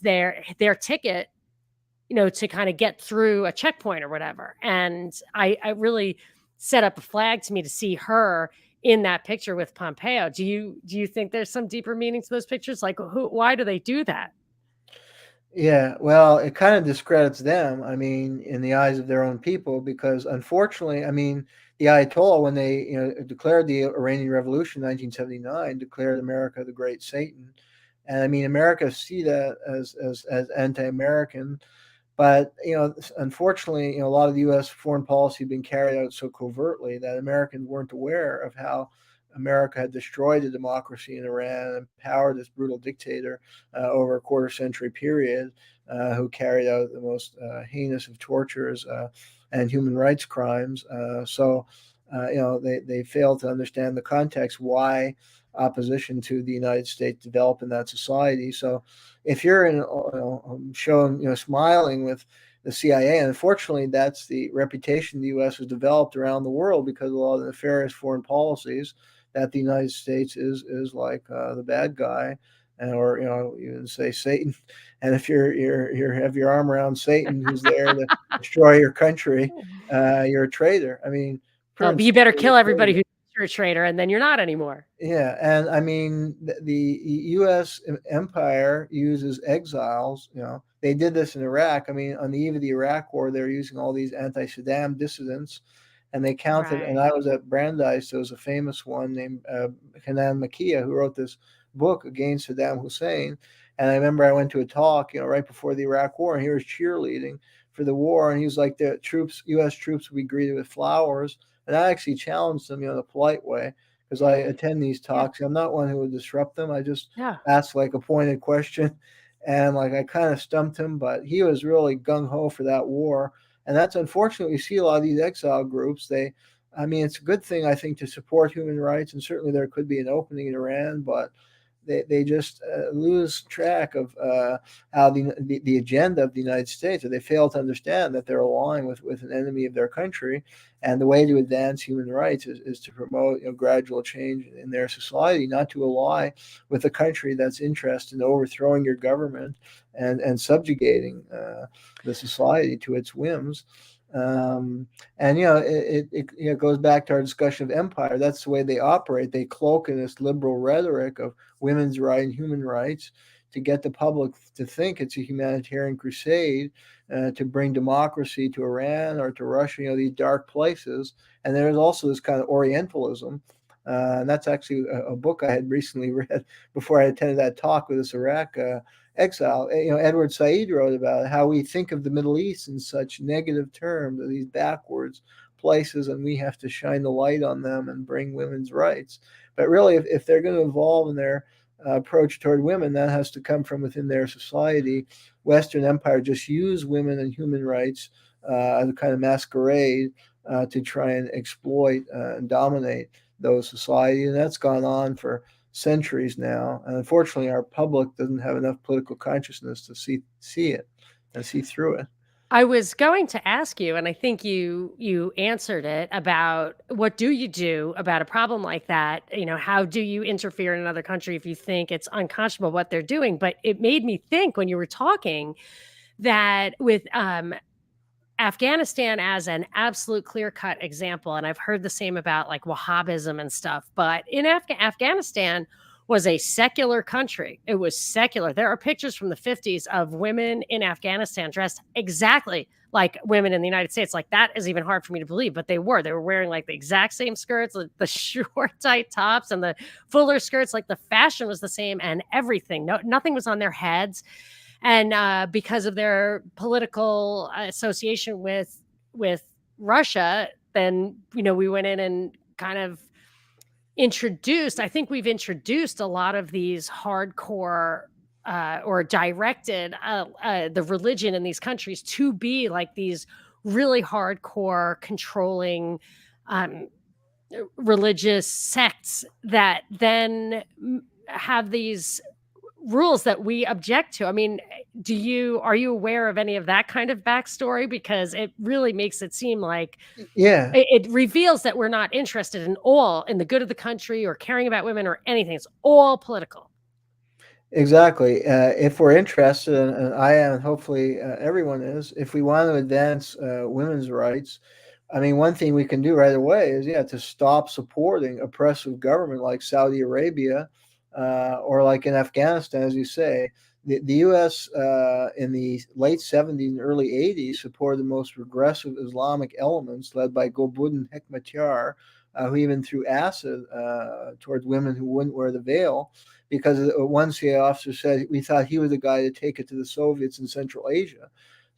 Speaker 1: their ticket, to kind of get through a checkpoint or whatever. And I really set up a flag to me to see her in that picture with Pompeo. Do you think there's some deeper meaning to those pictures? Like, why do they do that?
Speaker 2: Yeah, well, it kind of discredits them, I mean, in the eyes of their own people, because unfortunately, I mean, the Ayatollah, when they, declared the Iranian Revolution in 1979, declared America the Great Satan. And I mean, America see that as anti-American. But unfortunately, a lot of the U.S. foreign policy had been carried out so covertly that Americans weren't aware of how America had destroyed the democracy in Iran and empowered this brutal dictator over a quarter century period, who carried out the most heinous of tortures and human rights crimes. They failed to understand the context why opposition to the United States developed in that society. So if you're showing, smiling with the CIA, and unfortunately, that's the reputation the U.S. has developed around the world because of a lot of the nefarious foreign policies, that the United States is like the bad guy, or you can say Satan. And if you have your arm around Satan, who's there to destroy your country, you're a traitor. I mean,
Speaker 1: But
Speaker 2: pretty
Speaker 1: you better
Speaker 2: simply,
Speaker 1: kill
Speaker 2: you're a
Speaker 1: everybody
Speaker 2: traitor.
Speaker 1: who trader, and then you're not anymore.
Speaker 2: Yeah, and I mean the U.S. empire uses exiles. You know, they did this in Iraq. I mean, on the eve of the Iraq War, they were using all these anti-Saddam dissidents, and they counted. And
Speaker 1: Right.
Speaker 2: I was at Brandeis. There was a famous one named Hanan Makia who wrote this book against Saddam Hussein. And I remember I went to a talk, right before the Iraq War, and he was cheerleading for the war, and he was like, the troops, U.S. troops, would be greeted with flowers. And I actually challenged him, in a polite way, because I attend these
Speaker 1: Yeah.
Speaker 2: talks. I'm not one who would disrupt them. I just
Speaker 1: Yeah.
Speaker 2: ask like a pointed question, and like I kind of stumped him, but he was really gung ho for that war. And that's unfortunate. You see a lot of these exile groups. I mean, it's a good thing I think to support human rights, and certainly there could be an opening in Iran, but they just lose track of how the agenda of the United States, or they fail to understand that they're allying with an enemy of their country, and the way to advance human rights is to promote gradual change in their society, not to ally with a country that's interested in overthrowing your government and subjugating the society to its whims. And it goes back to our discussion of empire. That's the way they operate. They cloak in this liberal rhetoric of women's rights and human rights to get the public to think it's a humanitarian crusade to bring democracy to Iran or to Russia, these dark places. And there's also this kind of Orientalism. And that's actually a book I had recently read before I attended that talk with this Iraq exile. Edward Said wrote about how we think of the Middle East in such negative terms, these backwards places, and we have to shine the light on them and bring women's rights. But really, if they're going to evolve in their approach toward women, that has to come from within their society. Western empire just use women and human rights as a kind of masquerade to try and exploit and dominate those societies, and that's gone on for centuries now. And unfortunately, our public doesn't have enough political consciousness to see it and see through it.
Speaker 1: I was going to ask you, and I think you answered it, about what do you do about a problem like that? How do you interfere in another country if you think it's unconscionable what they're doing? But it made me think when you were talking that with Afghanistan as an absolute clear-cut example, and I've heard the same about like Wahhabism and stuff, but in Afghanistan was a secular country. It was secular. There are pictures from the 50s of women in Afghanistan dressed exactly like women in the United States. Like, that is even hard for me to believe, but they were wearing like the exact same skirts, like the short tight tops and the fuller skirts. Like, the fashion was the same and everything. Nothing was on their heads. And because of their political association with Russia, then we went in and kind of I think we've introduced a lot of these hardcore or directed the religion in these countries to be like these really hardcore controlling religious sects that then have these rules that we object to. I mean, are you aware of any of that kind of backstory? Because it really makes it seem like
Speaker 2: Yeah,
Speaker 1: it reveals that we're not interested in the good of the country or caring about women or anything. It's all political.
Speaker 2: exactly. If we're interested, and I am, and hopefully everyone is, if we want to advance women's rights, I mean, one thing we can do right away is, to stop supporting oppressive government like Saudi Arabia or like in Afghanistan, as you say. The U.S. In the late 70s and early 80s supported the most regressive Islamic elements led by Gulbuddin Hekmatyar, who even threw acid towards women who wouldn't wear the veil, because one CIA officer said we thought he was the guy to take it to the Soviets in Central Asia.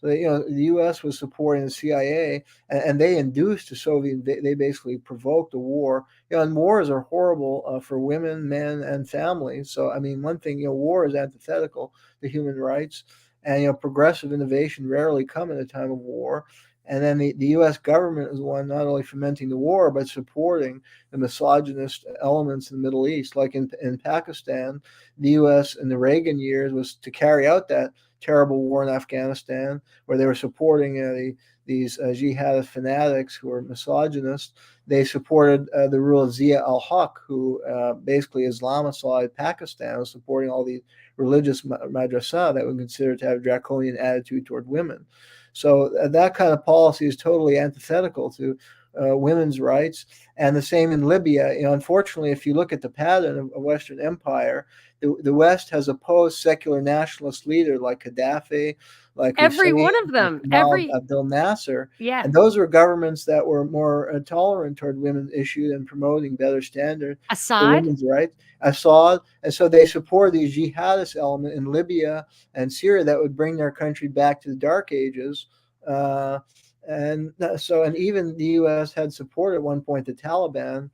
Speaker 2: So the U.S. was supporting the CIA, and they induced the Soviet. They basically provoked a war. And wars are horrible for women, men, and families. So I mean, one thing, war is antithetical to human rights, and progressive innovation rarely come in a time of war. And then the U.S. government is the one not only fomenting the war, but supporting the misogynist elements in the Middle East. Like in Pakistan, the U.S. in the Reagan years was to carry out that terrible war in Afghanistan, where they were supporting these jihadist fanatics who were misogynist. They supported the rule of Zia al-Haq, who basically Islamicized Pakistan, was supporting all these religious madrasa that would consider to have a draconian attitude toward women. So that kind of policy is totally antithetical to women's rights. And the same in Libya. Unfortunately, if you look at the pattern of Western empire, the West has opposed secular nationalist leaders like Gaddafi, like
Speaker 1: Every
Speaker 2: Hussein,
Speaker 1: one of
Speaker 2: like
Speaker 1: them,
Speaker 2: Kamal
Speaker 1: every
Speaker 2: Abdel Nasser.
Speaker 1: yeah,
Speaker 2: And those were governments that were more tolerant toward women's issues and promoting better standards for
Speaker 1: Assad.
Speaker 2: women's rights. Assad, and so they support these jihadist element in Libya and Syria that would bring their country back to the Dark Ages. Uh, and even the U.S. had support at one point the Taliban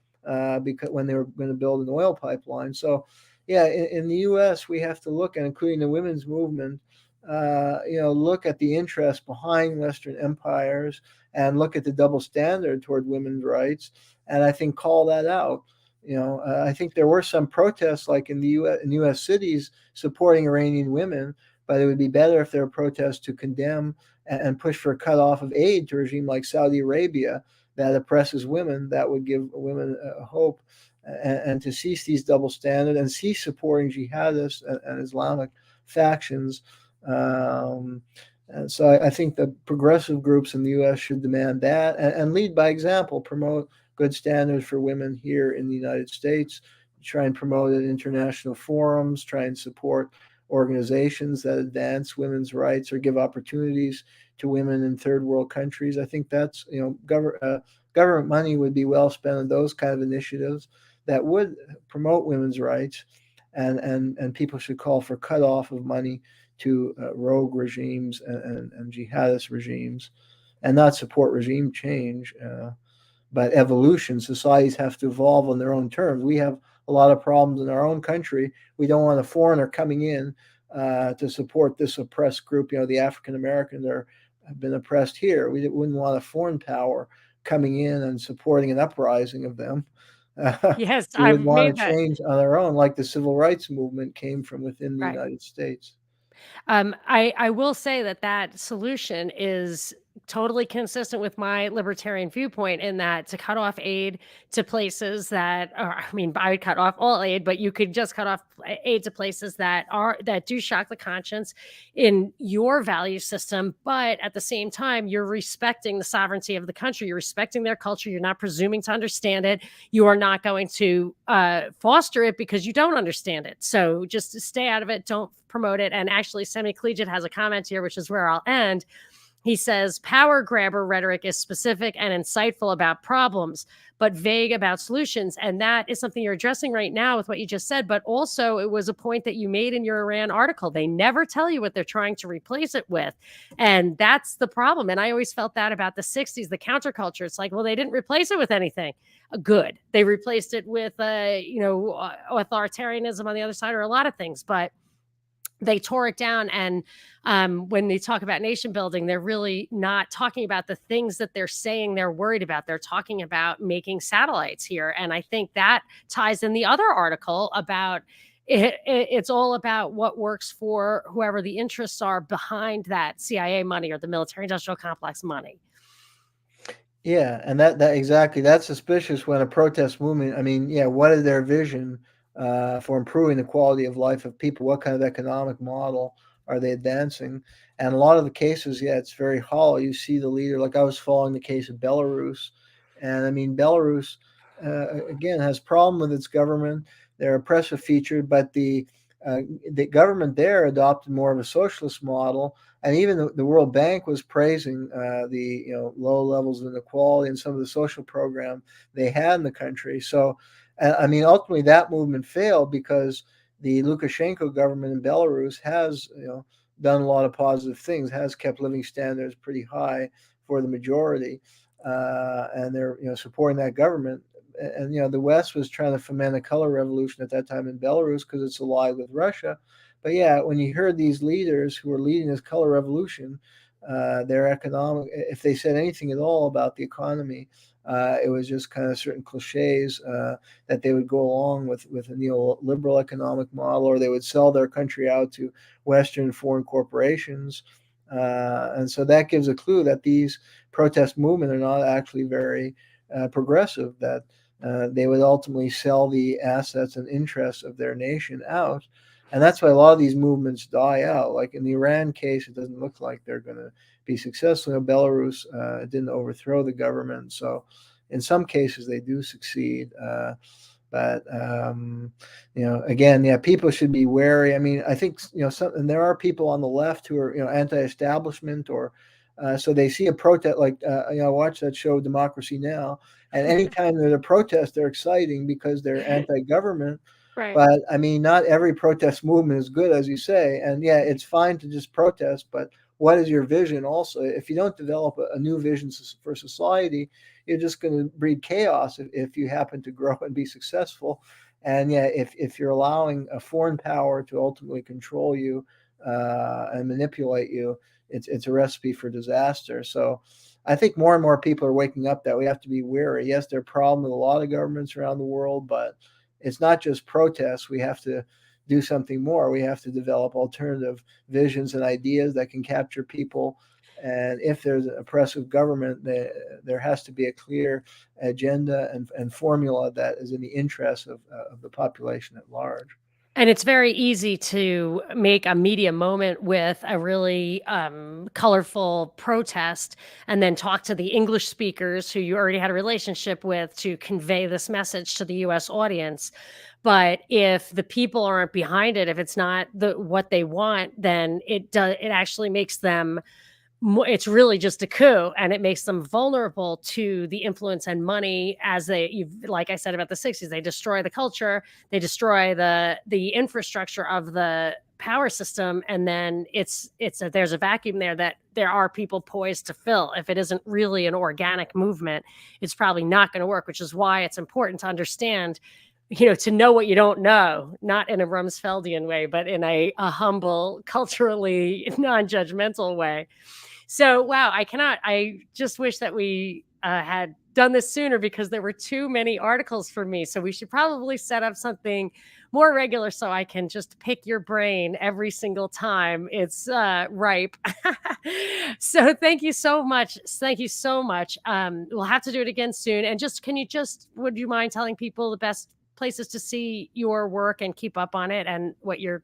Speaker 2: because when they were going to build an oil pipeline. So, yeah, in the U.S. we have to look, and including the women's movement, look at the interest behind Western empires and look at the double standard toward women's rights, and I think call that out. I think there were some protests, like in the U.S. cities, supporting Iranian women, but it would be better if there were protests to condemn and push for a cutoff of aid to a regime like Saudi Arabia that oppresses women. That would give women hope, and to cease these double standards and cease supporting jihadists and Islamic factions. Um, and so I think the progressive groups in the U.S. should demand that and lead by example, promote good standards for women here in the United States, try and promote it in international forums, try and support organizations that advance women's rights or give opportunities to women in third world countries. I think that's, government money would be well spent on those kind of initiatives that would promote women's rights, and people should call for cutoff of money to rogue regimes and jihadist regimes, and not support regime change, but evolution. Societies have to evolve on their own terms. We have a lot of problems in our own country. We don't want a foreigner coming in to support this oppressed group. The African Americans have been oppressed here. We wouldn't want a foreign power coming in and supporting an uprising of them.
Speaker 1: Yes,
Speaker 2: We would
Speaker 1: I've
Speaker 2: want
Speaker 1: made
Speaker 2: to
Speaker 1: that.
Speaker 2: change on our own, like the civil rights movement came from within the
Speaker 1: Right.
Speaker 2: United States.
Speaker 1: I will say that that solution is totally consistent with my libertarian viewpoint in that to cut off aid to places that are, I mean, I would cut off all aid, but you could just cut off aid to places that do shock the conscience in your value system, but at the same time, you're respecting the sovereignty of the country. You're respecting their culture. You're not presuming to understand it. You are not going to foster it because you don't understand it. So just stay out of it. Don't promote it. And actually, Semi Collegiate has a comment here, which is where I'll end. He says power grabber rhetoric is specific and insightful about problems, but vague about solutions. And that is something you're addressing right now with what you just said. But also, it was a point that you made in your Iran article. They never tell you what they're trying to replace it with. And that's the problem. And I always felt that about the 60s, the counterculture. It's like, well, they didn't replace it with anything good. They replaced it with, authoritarianism on the other side, or a lot of things. But they tore it down. And when they talk about nation building, they're really not talking about the things that they're saying they're worried about. They're talking about making satellites here. And I think that ties in the other article about it's all about what works for whoever the interests are behind that CIA money or the military industrial complex money.
Speaker 2: Yeah, and that exactly, that's suspicious when a protest movement. I mean, yeah, what is their vision for improving the quality of life of people? What kind of economic model are they advancing? And a lot of the cases, yeah, it's very hollow. You see the leader, like I was following the case of Belarus, and I mean, Belarus again has problem with its government. They're oppressive featured, but the government there adopted more of a socialist model, and even the World Bank was praising the low levels of inequality and some of the social program they had in the country. So, I mean, ultimately that movement failed because the Lukashenko government in Belarus has done a lot of positive things, has kept living standards pretty high for the majority, and they're supporting that government. And the West was trying to foment a color revolution at that time in Belarus because it's allied with Russia. But yeah, when you heard these leaders who were leading this color revolution, their economic, if they said anything at all about the economy, it was just kind of certain cliches that they would go along with a neoliberal economic model, or they would sell their country out to Western foreign corporations. And so that gives a clue that these protest movements are not actually very progressive, that they would ultimately sell the assets and interests of their nation out. And that's why a lot of these movements die out. Like in the Iran case, it doesn't look like they're going to be successful. Belarus didn't overthrow the government, so in some cases they do succeed. But again, yeah, people should be wary. I mean, I think and there are people on the left who are anti-establishment, or so they see a protest like I watch that show Democracy Now, and anytime there's a protest, they're exciting because they're anti-government.
Speaker 1: Right.
Speaker 2: But I mean, not every protest movement is good, as you say. And yeah, it's fine to just protest, but what is your vision also? If you don't develop a new vision for society, you're just going to breed chaos if you happen to grow and be successful. And yeah, if you're allowing a foreign power to ultimately control you and manipulate you, it's a recipe for disaster. So I think more and more people are waking up that we have to be wary. Yes, there are problems with a lot of governments around the world, but it's not just protests. We have to do something more. We have to develop alternative visions and ideas that can capture people. And if there's an oppressive government, there has to be a clear agenda and formula that is in the interest of the population at large.
Speaker 1: And it's very easy to make a media moment with a really colorful protest and then talk to the English speakers who you already had a relationship with to convey this message to the US audience. But if the people aren't behind it, if it's not what they want, then it actually makes them it's really just a coup, and it makes them vulnerable to the influence and money as like I said about the 60s, they destroy the culture, they destroy the infrastructure of the power system, and then there's a vacuum there that there are people poised to fill. If it isn't really an organic movement, it's probably not going to work, which is why it's important to understand, to know what you don't know, not in a Rumsfeldian way, but in a humble, culturally non-judgmental way. So, wow, I just wish that we had done this sooner because there were too many articles for me. So we should probably set up something more regular so I can just pick your brain every single time it's ripe. So thank you so much. Thank you so much. We'll have to do it again soon. And would you mind telling people the best places to see your work and keep up on it, and what your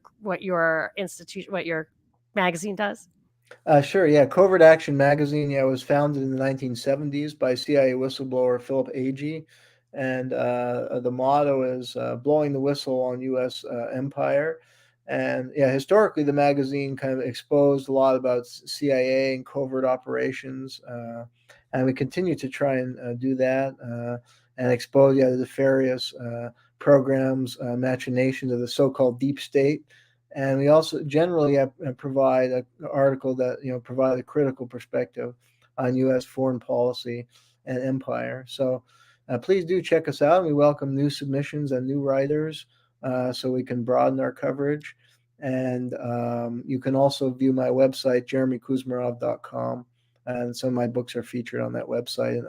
Speaker 1: magazine does?
Speaker 2: Sure. Yeah. Covert Action Magazine. Yeah, was founded in the 1970s by CIA whistleblower Philip Agee, and the motto is "Blowing the Whistle on U.S. Empire." And yeah, historically, the magazine kind of exposed a lot about CIA and covert operations, and we continue to try and do that and expose the nefarious programs, machinations of the so-called deep state. And we also generally provide an article that provide a critical perspective on U.S. foreign policy and empire. So please do check us out. We welcome new submissions and new writers so we can broaden our coverage. And you can also view my website, jeremykuzmarov.com. And some of my books are featured on that website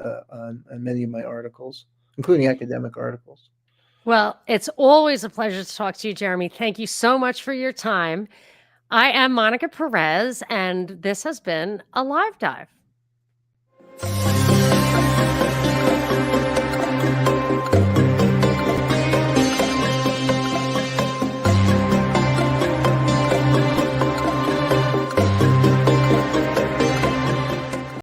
Speaker 2: and many of my articles, including academic articles.
Speaker 1: Well, it's always a pleasure to talk to you, Jeremy. Thank you so much for your time. I am Monica Perez, and this has been a Live Dive.